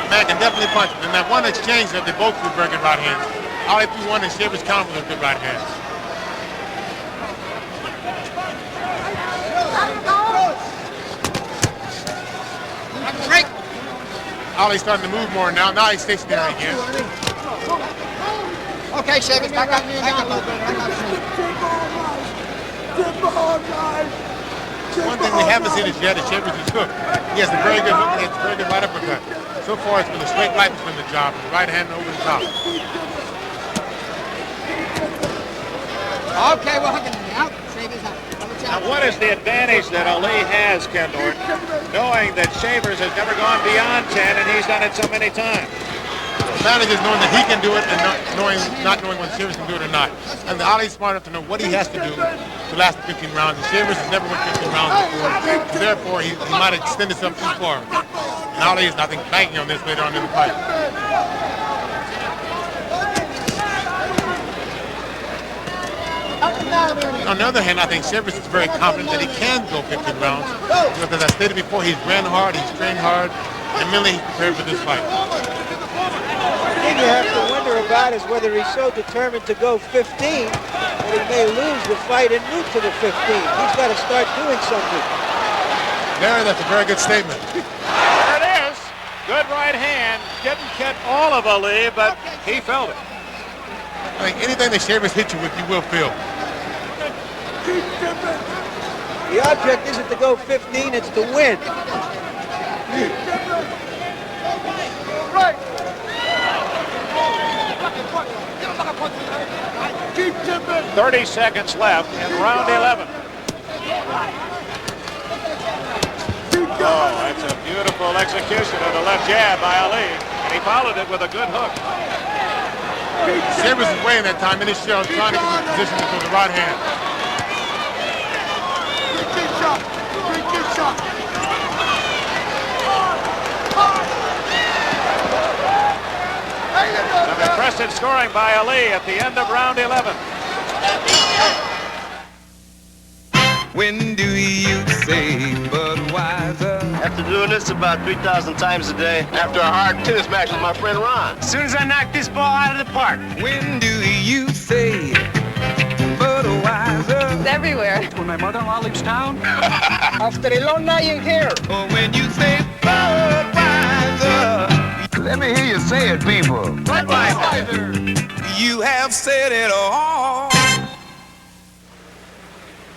Man can definitely punch. And that one exchange that they both threw very good right hands. Ali threw one and Shavers countered with a good right hand. Ali's starting to move more now. Now he's stationary again. Okay, Shavers, back up a little bit. One thing we haven't seen is yet is Shavers' hook. He has a very good hook and he has a very good right uppercut. So far, it's been a straight right between the job, the right hand over the top. Okay, we're hooking it out. Shavers up. Now, what is the advantage that Ali has, Ken Norton, knowing that Shavers has never gone beyond 10 and he's done it so many times? The advantage is knowing that he can do it and not knowing whether Shavers can do it or not. And Ali's smart enough to know what he has to do to last 15 rounds. And Shavers has never went 15 rounds before. Therefore, he might extend himself too far. And Ali is, I think, banking on this later on in the fight. On the other hand, I think Shavers is very confident that he can go 15 rounds. Because as I stated before, he's ran hard, he's trained hard, and mentally he's prepared for this fight. The thing you have to wonder about is whether he's so determined to go 15 that he may lose the fight en route to the 15. He's got to start doing something. There, that's a very good statement. There it is. Good right hand. Didn't get all of Ali, but he felt it. I think anything that Shavers hit you with, you will feel. The object isn't to go 15, it's to win. Right. 30 seconds left in round 11. Oh, that's a beautiful execution of the left jab by Ali, and he followed it with a good hook. Shavers is weighing that time in his shell, trying to get in position to throw the right hand. Some impressive scoring by Ali at the end of round 11. When do you say Budweiser? After doing this about 3,000 times a day, after a hard tennis match with my friend Ron. As soon as I knock this ball out of the park. When do you say Budweiser? It's everywhere. When my mother-in-law leaves town? After a long night in here. Or when you say Budweiser? Let me hear you say it, people. Budweiser. You have said it all.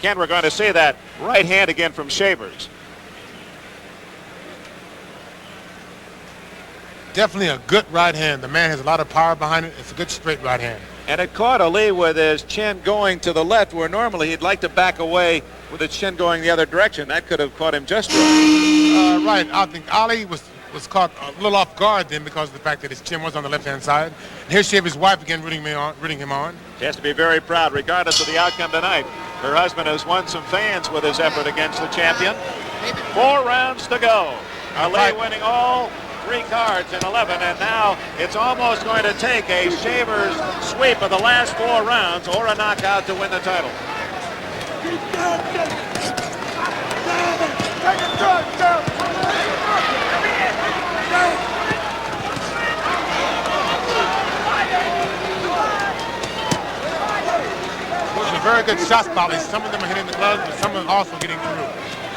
Ken, we're going to see that right hand again from Shavers. Definitely a good right hand. The man has a lot of power behind it. It's a good straight right hand. And it caught Ali with his chin going to the left, where normally he'd like to back away with his chin going the other direction. That could have caught him just right. Right. I think Ali was caught a little off guard then because of the fact that his chin was on the left-hand side. And here's Shavers' wife again rooting him on. She has to be very proud, regardless of the outcome tonight. Her husband has won some fans with his effort against the champion. 4 rounds to go. Ali winning all 3 cards in 11, and now it's almost going to take a Shavers sweep of the last 4 rounds or a knockout to win the title. Those are very good shots, Bobby. Some of them are hitting the gloves, but some are also getting through.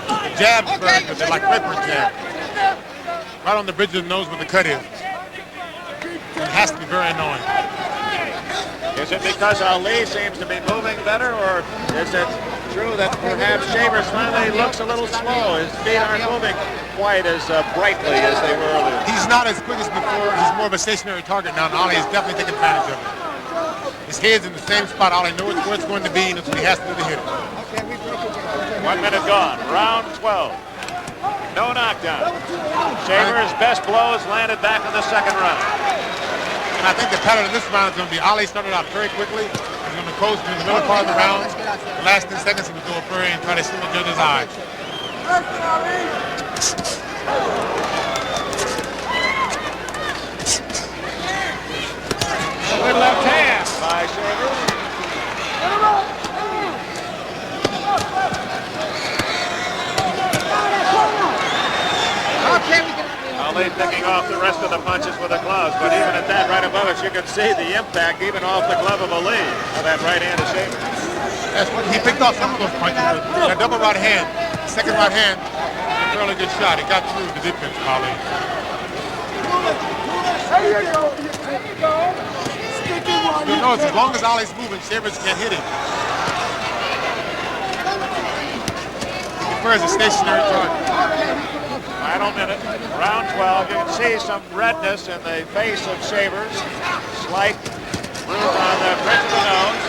The jab's very good. They're like pepper jab. Right on the bridge of the nose where the cut is. It has to be very annoying. Is it because Ali seems to be moving better, or is it true that perhaps Shavers finally looks a little slow? His feet aren't moving quite as brightly as they were earlier. He's not as quick as before. He's more of a stationary target now, and Ali is definitely taking advantage of it. His head's in the same spot. Ali knows where it's going to be, and he has to do the hit. 1 minute gone. Round 12. No knockdown. Shavers' best blows landed back in the second round. And I think the pattern of this round is going to be Ali started out very quickly. He's going to close in the middle part of the round. The last 10 seconds, he would go a flurry and try to see the judge's eye. Good left hand by Shavers. Ali picking off the rest of the punches with the gloves, but even at that right above us, you can see the impact even off the glove of Ali of that right hand of Shavers. That's what he picked off some of those punches. That double right hand, second right hand, a fairly good shot. He got through the defense, Ali. You'll notice as long as Ali's moving, Shavers can't hit him. He prefers a stationary target. Final minute, round 12. You can see some redness in the face of Shavers. Slight bruise on the bridge of the nose.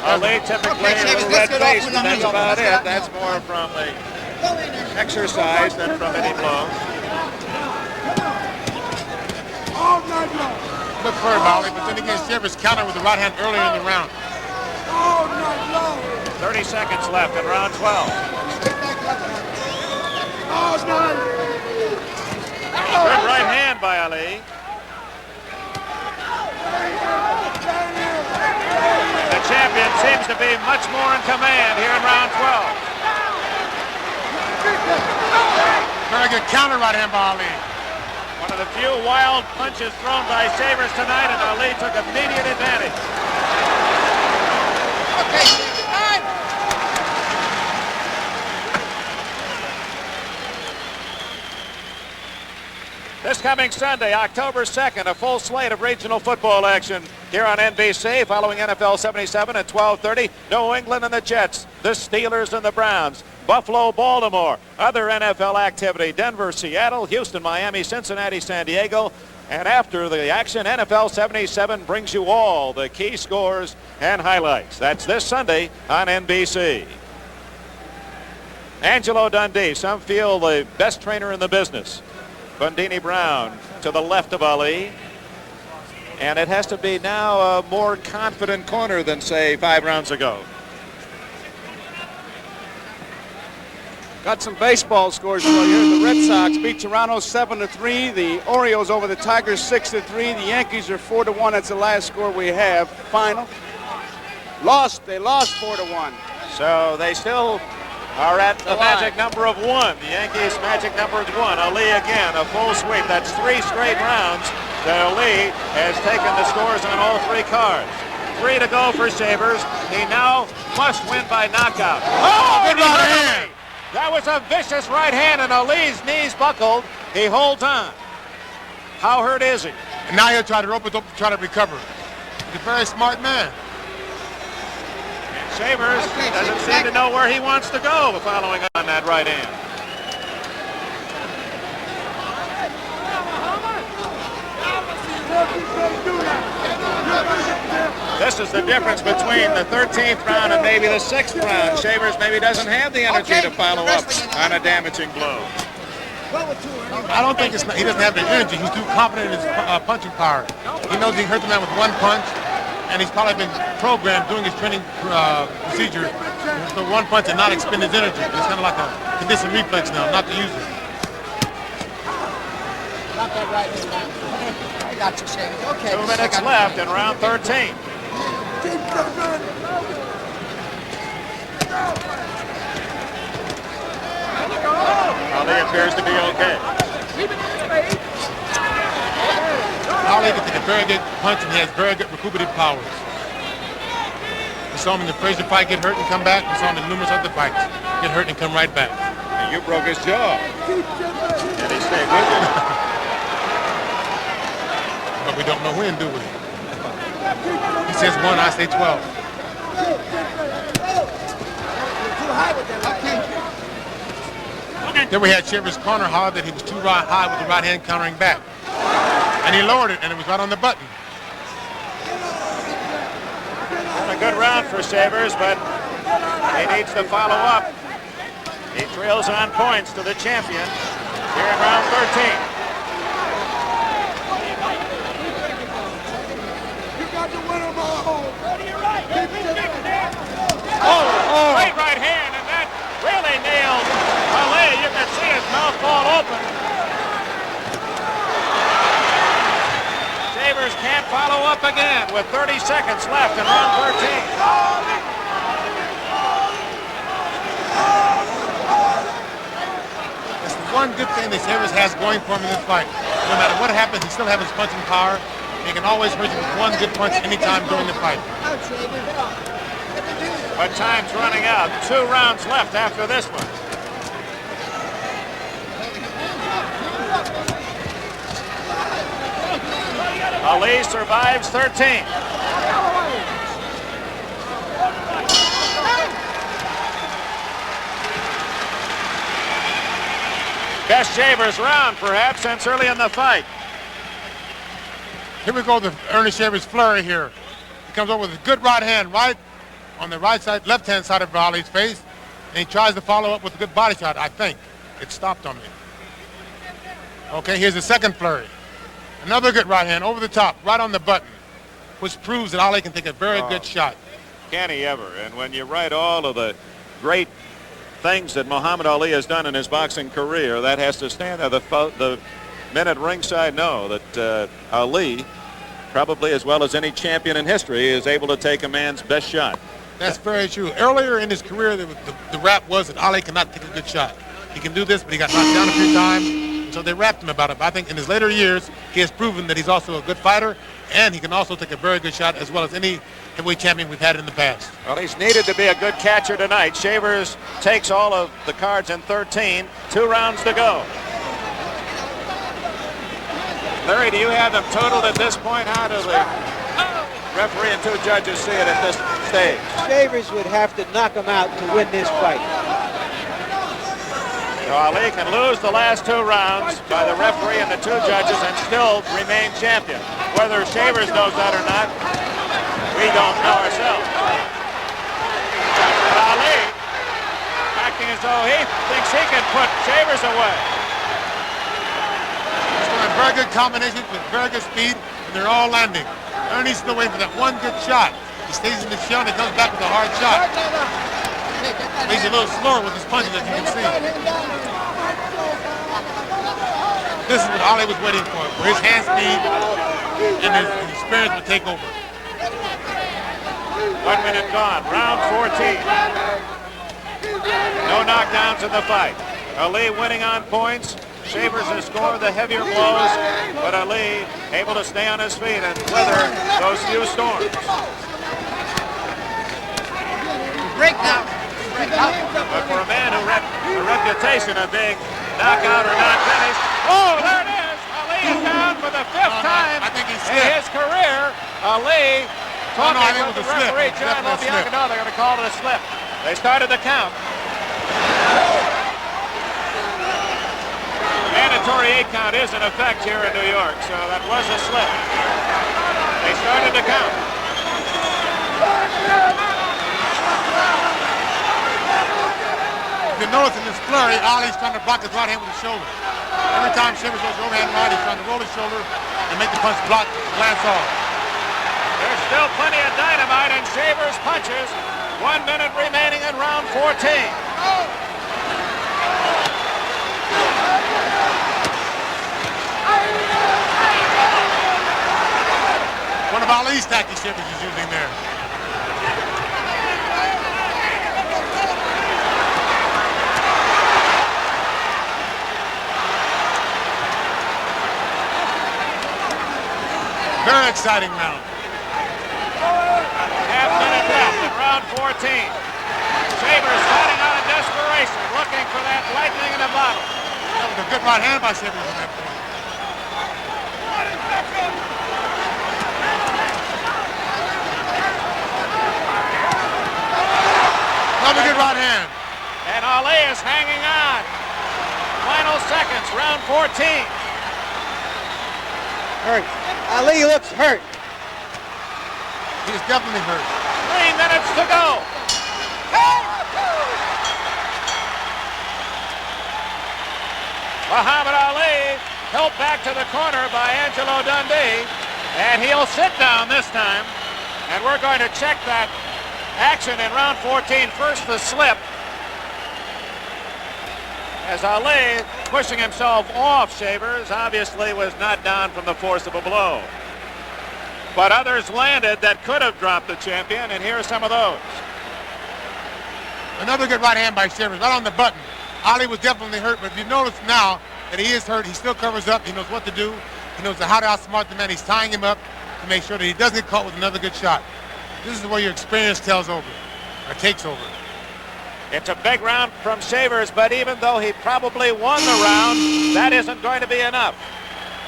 Ali typically a little red face, but that's about it. That's more from the exercise than from any blow. Look for him, Ali, but then again, Shavers countered with the right hand earlier in the round. 30 seconds left in round 12. Good right hand by Ali. The champion seems to be much more in command here in round 12. Very good counter right hand by Ali. One of the few wild punches thrown by Shavers tonight, and Ali took immediate advantage. Okay. This coming Sunday, October 2nd, a full slate of regional football action here on NBC following NFL 77 at 12:30. New England and the Jets, the Steelers and the Browns, Buffalo, Baltimore, other NFL activity, Denver, Seattle, Houston, Miami, Cincinnati, San Diego. And after the action, NFL 77 brings you all the key scores and highlights. That's this Sunday on NBC. Angelo Dundee, some feel the best trainer in the business. Bundini Brown to the left of Ali. And it has to be now a more confident corner than, say, 5 rounds ago. Got some baseball scores for you. The Red Sox beat Toronto 7-3. The Orioles over the Tigers 6-3. The Yankees are 4-1. That's the last score we have. Final. They lost 4-1. So they still are at the magic number of 1. The Yankees' magic number is 1. Ali again, a full sweep. That's 3 straight rounds that Ali has taken the scores on all 3 cards. 3 to go for Shavers. He now must win by knockout. Oh, good right hand. That was a vicious right hand, and Ali's knees buckled. He holds on. How hurt is he? And now he'll try to rope it up to try to recover. He's a very smart man. Shavers doesn't seem to know where he wants to go following on that right hand. This is the difference between the 13th round and maybe the 6th round. Shavers maybe doesn't have the energy to follow up on a damaging blow. I don't think he doesn't have the energy. He's too confident in his punching power. He knows he hurt the man with 1 punch. And he's probably been programmed doing his training procedure for 1 punch and not expend his energy. It's kind of like a conditioned reflex now, not to use it. Got that right in there. I got you, Shavers. Okay. 2 minutes left in round 13. Ali appears to be okay. Ali can take a very good punch and he has very good recuperative powers. We saw him in the Frazier fight get hurt and come back. We saw him in numerous other fights get hurt and come right back. And you broke his jaw. And he stayed with you. But we don't know when, do we? He says 1, I say 12. Then we had Shavers' corner hard that he was too high with the right hand countering back. And he lowered it, and it was right on the button. A good round for Shavers, but he needs to follow up. He trails on points to the champion here in round 13. Great right hand, and that really nailed Ali. You can see his mouth fall open. Shavers can't follow up again with 30 seconds left in round 13. That's the one good thing that Shavers has going for him in this fight. No matter what happens, he still has his punching power. He can always hurt you with one good punch anytime during the fight. But time's running out. 2 rounds left after this one. Ali survives 13. Best Shavers round, perhaps, since early in the fight. Here we go, the Earnie Shavers flurry here. He comes over with a good right hand, right on the right side, left-hand side of Ali's face, and he tries to follow up with a good body shot, I think. It stopped on me. Okay, here's the second flurry. Another good right hand over the top, right on the button, which proves that Ali can take a very good shot. Can he ever? And when you write all of the great things that Muhammad Ali has done in his boxing career, that has to stand there. The men at ringside know that Ali, probably as well as any champion in history, is able to take a man's best shot. That's very true. Earlier in his career, the rap was that Ali cannot take a good shot. He can do this, but he got knocked down a few times, so they rapped him about it. But I think in his later years, he has proven that he's also a good fighter, and he can also take a very good shot as well as any heavyweight champion we've had in the past. Well, he's needed to be a good catcher tonight. Shavers takes all of the cards in 13. 2 rounds to go. Larry, do you have them totaled at this point? How do the referee and 2 judges see it at this stage? Shavers would have to knock him out to win this fight. So Ali can lose the last 2 rounds by the referee and the 2 judges and still remain champion. Whether Shavers knows that or not, we don't know ourselves. But Ali, acting as though he thinks he can put Shavers away. Very good combinations with very good speed, and they're all landing. Ernie's still waiting for that one good shot. He stays in the shell and he comes back with a hard shot. He's a little slower with his punches, as you can see. This is what Ali was waiting for his hand speed and his experience would take over. 1 minute gone, round 14. No knockdowns in the fight. Ali winning on points. Shavers has scored the heavier blows, but Ali able to stay on his feet and weather those few storms. Break now. But for a man who had a reputation of being knockout or not finished, oh, there it is! Ali is down for the 5th time in his career. Ali talking with the referee, John LoBianco. No, they're going to call it a slip. They started the count. Mandatory 8 count is in effect here in New York, so that was a slip. They started the count. You can notice in this flurry, Ali's trying to block his right hand with his shoulder. Every time Shavers goes overhand right, he's trying to roll his shoulder and make the punch block, glance off. There's still plenty of dynamite in Shavers' punches. 1 minute remaining in round 14. One of Ali's tactics Shavers is using there. Very exciting round. Half minute left in round 14. Shavers fighting out of desperation, looking for that lightning in a bottle. That was a good right hand by Shavers on that point. Another good right hand. And Ali is hanging on. Final seconds, round 14. Hurt. Ali looks hurt. He's definitely hurt. 3 minutes to go. Muhammad Ali helped back to the corner by Angelo Dundee, and he'll sit down this time. And we're going to check that action in round 14. First, the slip. As Ali, pushing himself off Shavers, obviously was not down from the force of a blow. But others landed that could have dropped the champion, and here are some of those. Another good right hand by Shavers, right on the button. Ali was definitely hurt, but if you notice now that he is hurt, he still covers up. He knows what to do. He knows how to outsmart the man. He's tying him up to make sure that he doesn't get caught with another good shot. This is where your experience tells over, or takes over. It's a big round from Shavers, but even though he probably won the round, that isn't going to be enough.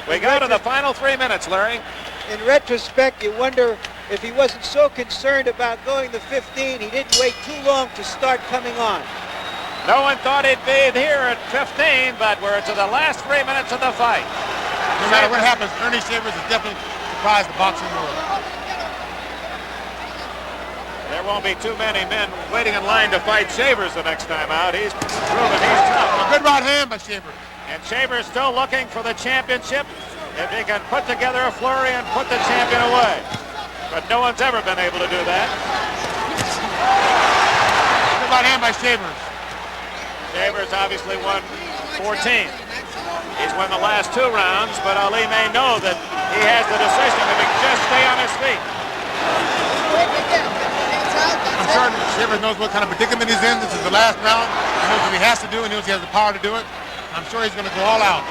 We go to the final 3 minutes, Larry. In retrospect, you wonder if he wasn't so concerned about going to 15, he didn't wait too long to start coming on. No one thought he'd be here at 15, but we're to the last 3 minutes of the fight. No matter what happens, Earnie Shavers has definitely surprised the boxing world. There won't be too many men waiting in line to fight Shavers the next time out. He's proven he's tough. A good right hand by Shavers. And Shavers still looking for the championship. If he can put together a flurry and put the champion away. But no one's ever been able to do that. Good right hand by Shavers. Shavers obviously won 14. He's won the last 2 rounds, but Ali may know that he has the decision if he can just stay on his feet. I'm sure Shavers knows what kind of predicament he's in. This is the last round. He knows what he has to do, and he knows he has the power to do it. I'm sure he's going to go all out. 1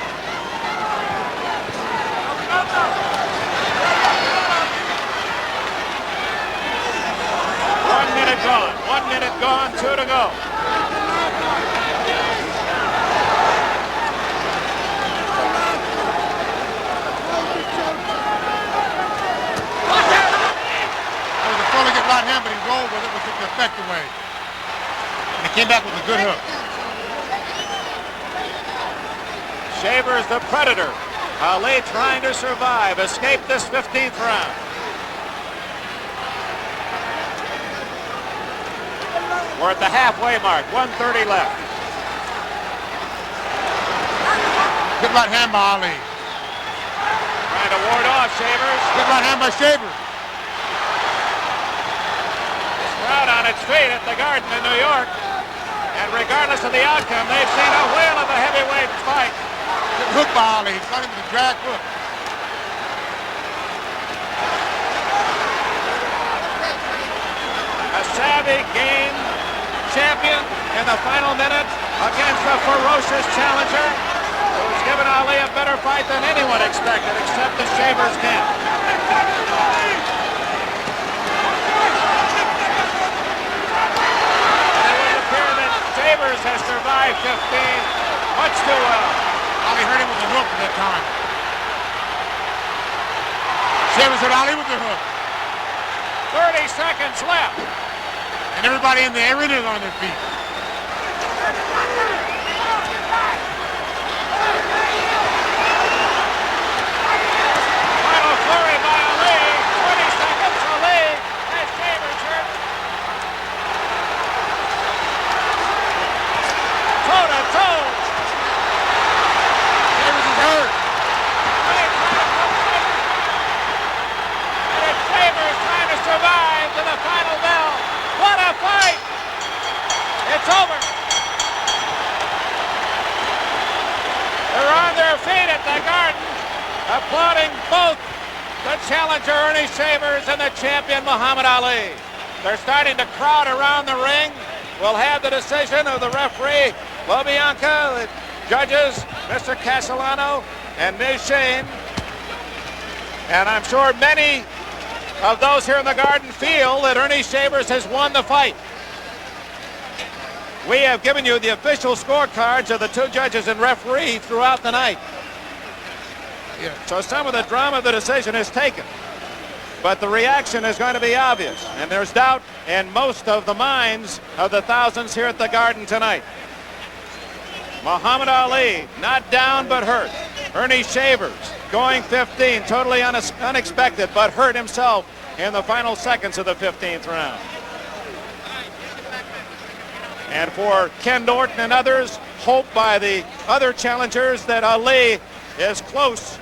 minute gone. 1 minute gone. 2 to go. Right hand, but he rolled with it, which took the effect away. And he came back with a good hook. Shavers the predator. Ali trying to survive, escape this 15th round. We're at the halfway mark, 1:30 left. Good right hand by Ali. Trying to ward off Shavers. Good right hand by Shavers. Crowd on its feet at the Garden in New York. And regardless of the outcome, they've seen a whale of a heavyweight fight. Good hook by Ali. He's got him with a drag hook. A savvy game champion in the final minute against a ferocious challenger who's given Ali a better fight than anyone expected except the Shavers camp. Shavers has survived 15 much too well. Ali hurt him with the hook at that time. Shavers hit Ali with the hook. 30 seconds left. And everybody in the arena is on their feet. Final flurry by Ali. 20 seconds. Ali has Shavers hurt. Toe-to-toe. Shavers is hurt. And it's Shavers trying to survive to the final bell. What a fight! It's over. They're on their feet at the Garden, applauding both the challenger Earnie Shavers and the champion Muhammad Ali. They're starting to crowd around the ring. We'll have the decision of the referee, LaBianca, the judges, Mr. Castellano, and Ms. Shane. And I'm sure many of those here in the Garden feel that Earnie Shavers has won the fight. We have given you the official scorecards of the 2 judges and referee throughout the night. Yeah. So some of the drama of the decision is taken. But the reaction is going to be obvious. And there's doubt in most of the minds of the thousands here at the Garden tonight. Muhammad Ali, not down but hurt. Earnie Shavers going 15, totally unexpected, but hurt himself in the final seconds of the 15th round. And for Ken Norton and others, hope by the other challengers that Ali is close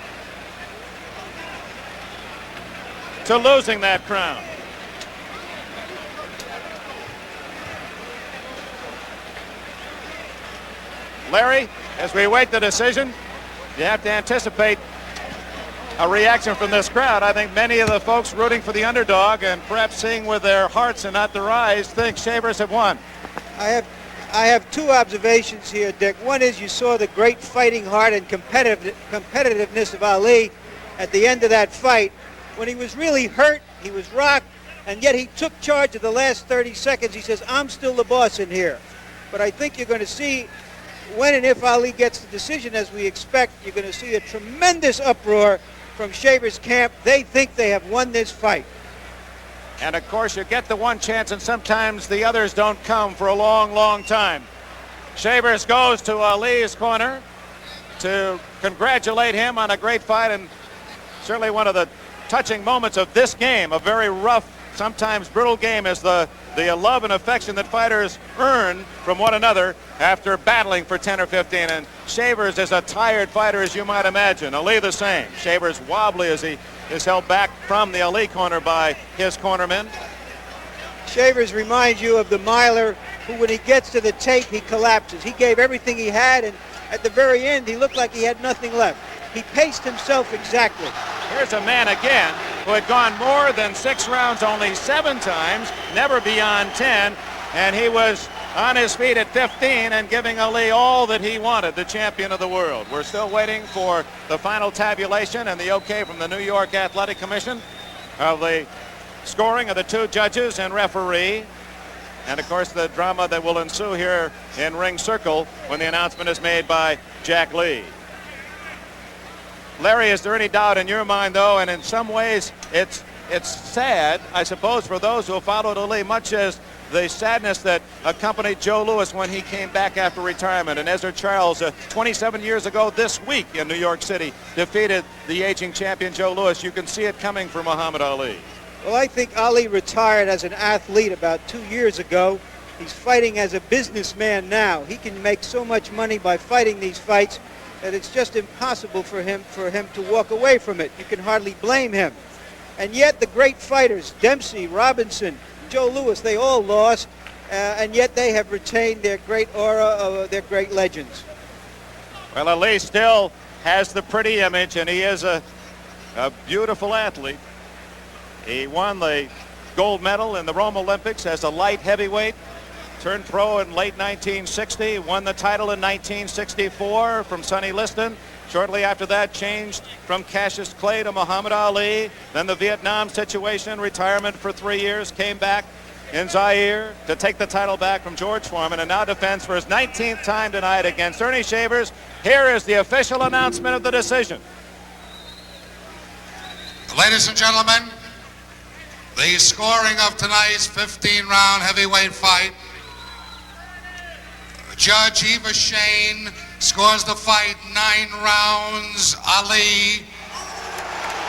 to losing that crown. Larry, as we wait the decision, you have to anticipate a reaction from this crowd. I think many of the folks rooting for the underdog and perhaps seeing with their hearts and not their eyes think Shavers have won. I have two observations here, Dick. One is you saw the great fighting heart and competitiveness of Ali at the end of that fight. When he was really hurt, he was rocked, and yet he took charge of the last 30 seconds. He says, I'm still the boss in here. But I think you're going to see, when and if Ali gets the decision as we expect, you're going to see a tremendous uproar from Shavers' camp. They think they have won this fight. And of course, you get the one chance, and sometimes the others don't come for a long, long time. Shavers goes to Ali's corner to congratulate him on a great fight, and certainly one of the touching moments of this game, a very rough, sometimes brutal game, is the love and affection that fighters earn from one another after battling for 10 or 15. And Shavers is a tired fighter, as you might imagine. Ali the same. Shavers wobbly as he is held back from the Ali corner by his cornermen. Shavers reminds you of the miler who, when he gets to the tape, he collapses. He gave everything he had, and at the very end, he looked like he had nothing left. He paced himself exactly. Here's a man again who had gone more than 6 rounds only 7 times, never beyond 10, and he was on his feet at 15 and giving Ali all that he wanted, the champion of the world. We're still waiting for the final tabulation and the okay from the New York Athletic Commission of the scoring of the 2 judges and referee, and of course the drama that will ensue here in Ring Circle when the announcement is made by Jack Lee. Larry, is there any doubt in your mind, though, and in some ways it's sad, I suppose, for those who followed Ali, much as the sadness that accompanied Joe Louis when he came back after retirement, and Ezra Charles 27 years ago this week in New York City defeated the aging champion Joe Louis. You can see it coming for Muhammad Ali. Well, I think Ali retired as an athlete about 2 years ago. He's fighting as a businessman now. He can make so much money by fighting these fights that it's just impossible for him to walk away from it. You can hardly blame him. And yet the great fighters, Dempsey, Robinson, Joe Louis, they all lost, and yet they have retained their great aura of their great legends. Well, Ali still has the pretty image, and he is a beautiful athlete. He won the gold medal in the Rome Olympics as a light heavyweight, turned pro in late 1960, won the title in 1964 from Sonny Liston. Shortly after that, changed from Cassius Clay to Muhammad Ali. Then the Vietnam situation, retirement for 3 years, came back in Zaire to take the title back from George Foreman, and now defends for his 19th time tonight against Earnie Shavers. Here is the official announcement of the decision. Ladies and gentlemen, the scoring of tonight's 15-round heavyweight fight. Judge Eva Shane scores the fight 9 rounds Ali,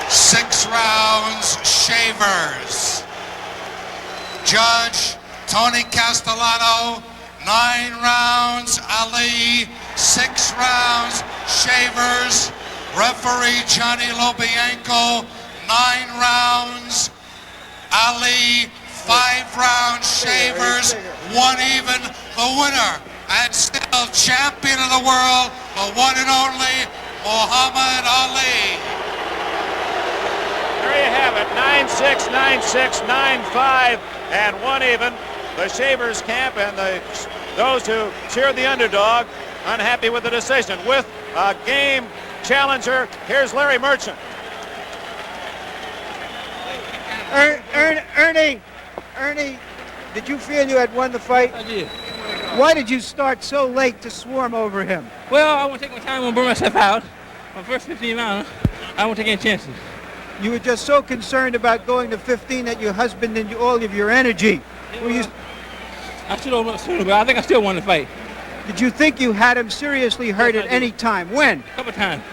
6 rounds Shavers. Judge Tony Castellano, 9 rounds Ali, 6 rounds Shavers. Referee Johnny Lobianco, 9 rounds Ali, 5 rounds Shavers, 1 even, the winner. And still champion of the world, the one and only Muhammad Ali. There you have it, 9-6, 9-6, 9-5, and 1 even. The Shavers camp and those who cheered the underdog unhappy with the decision. With a game challenger, here's Larry Merchant. Ernie, did you feel you had won the fight? I did. Why did you start so late to swarm over him? Well, I want to take my time, I want to burn myself out. My first 15 rounds, I won't take any chances. You were just so concerned about going to 15 that you husbanded all of your energy. Yeah, I should have won sooner, but I think I still won the fight. Did you think you had him seriously hurt at any time? When? A couple times.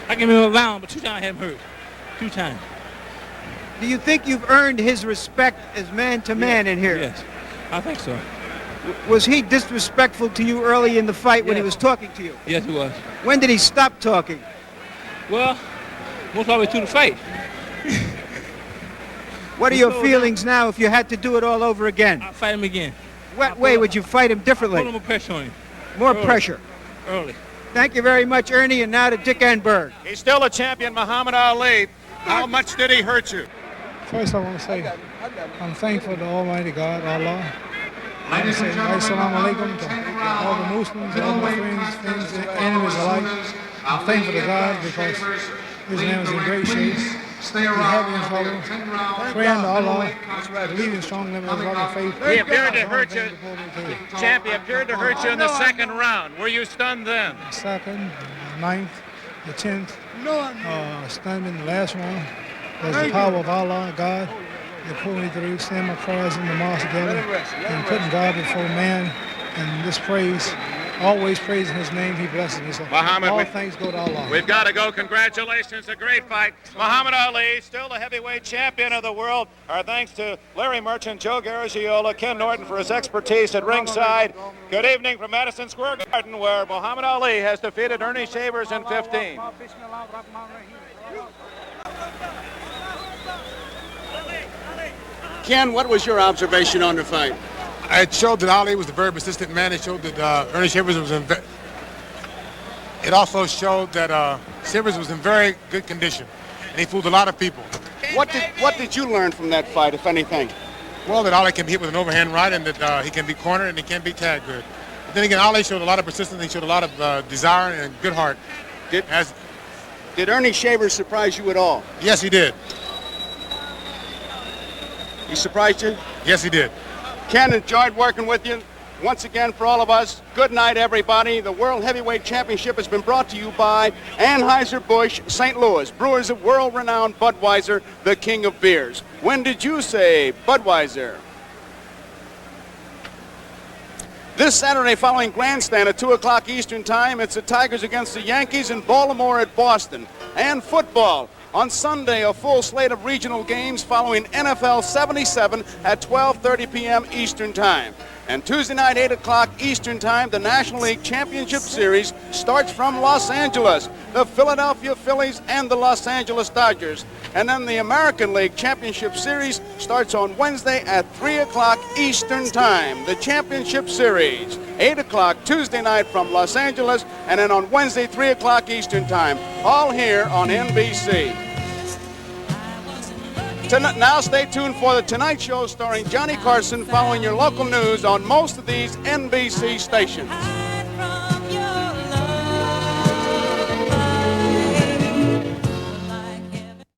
I can remember a round, but 2 times I had him hurt. 2 times. Do you think you've earned his respect as man to man in here? Yes, I think so. Was he disrespectful to you early in the fight when he was talking to you? Yes, he was. When did he stop talking? Well, most probably to the fight. What are your feelings now if you had to do it all over again? I'll fight him again. What way would you fight him differently? I'll put more pressure on him. More pressure. early. Thank you very much, Ernie, and now to Dick Enberg. He's still a champion, Muhammad Ali. How much did he hurt you? First, I want to say I'm thankful to Almighty God, Allah. I want to say Assalamu alaikum to all the Muslims, all my friends, enemies alike. I'm thankful to God because His name is in great shape. He's happy and trouble. Praying to Allah, believing strongly in His loving faith. He appeared to hurt you. Champ, he appeared to hurt you in the second round. Were you stunned then? The second, the ninth, the 10th, stunned in the last round. There's the power of Allah, God, that pulled me through, saying my prayers in the mosque together, and putting God before man, and this praise, always praising His name, He blesses me. So Muhammad, all thanks go to Allah. We've got to go. Congratulations, a great fight. Muhammad Ali, still the heavyweight champion of the world. Our thanks to Larry Merchant, Joe Garagiola, Ken Norton for his expertise at ringside. Good evening from Madison Square Garden, where Muhammad Ali has defeated Earnie Shavers in 15. Ken, what was your observation on the fight? It showed that Ali was a very persistent man. It showed that Earnie Shavers was in. It also showed that Shavers was in very good condition, and he fooled a lot of people. What did you learn from that fight, if anything? Well, that Ali can be hit with an overhand right, and that he can be cornered and he can be tagged good. But then again, Ali showed a lot of persistence. He showed a lot of desire and good heart. Did Earnie Shavers surprise you at all? Yes, he did. He surprised you? Yes, he did. Ken, enjoyed working with you. Once again, for all of us, good night, everybody. The World Heavyweight Championship has been brought to you by Anheuser-Busch St. Louis, brewers of world-renowned Budweiser, the king of beers. When did you say Budweiser? This Saturday following Grandstand at 2 o'clock Eastern Time, it's the Tigers against the Yankees in Baltimore at Boston. And football. On Sunday, a full slate of regional games following NFL 77 at 12:30 p.m. Eastern Time. And Tuesday night, 8 o'clock Eastern Time, the National League Championship Series starts from Los Angeles. The Philadelphia Phillies and the Los Angeles Dodgers. And then the American League Championship Series starts on Wednesday at 3 o'clock Eastern Time. The Championship Series, 8 o'clock Tuesday night from Los Angeles, and then on Wednesday, 3 o'clock Eastern Time. All here on NBC. Now stay tuned for The Tonight Show starring Johnny Carson, following your local news on most of these NBC stations.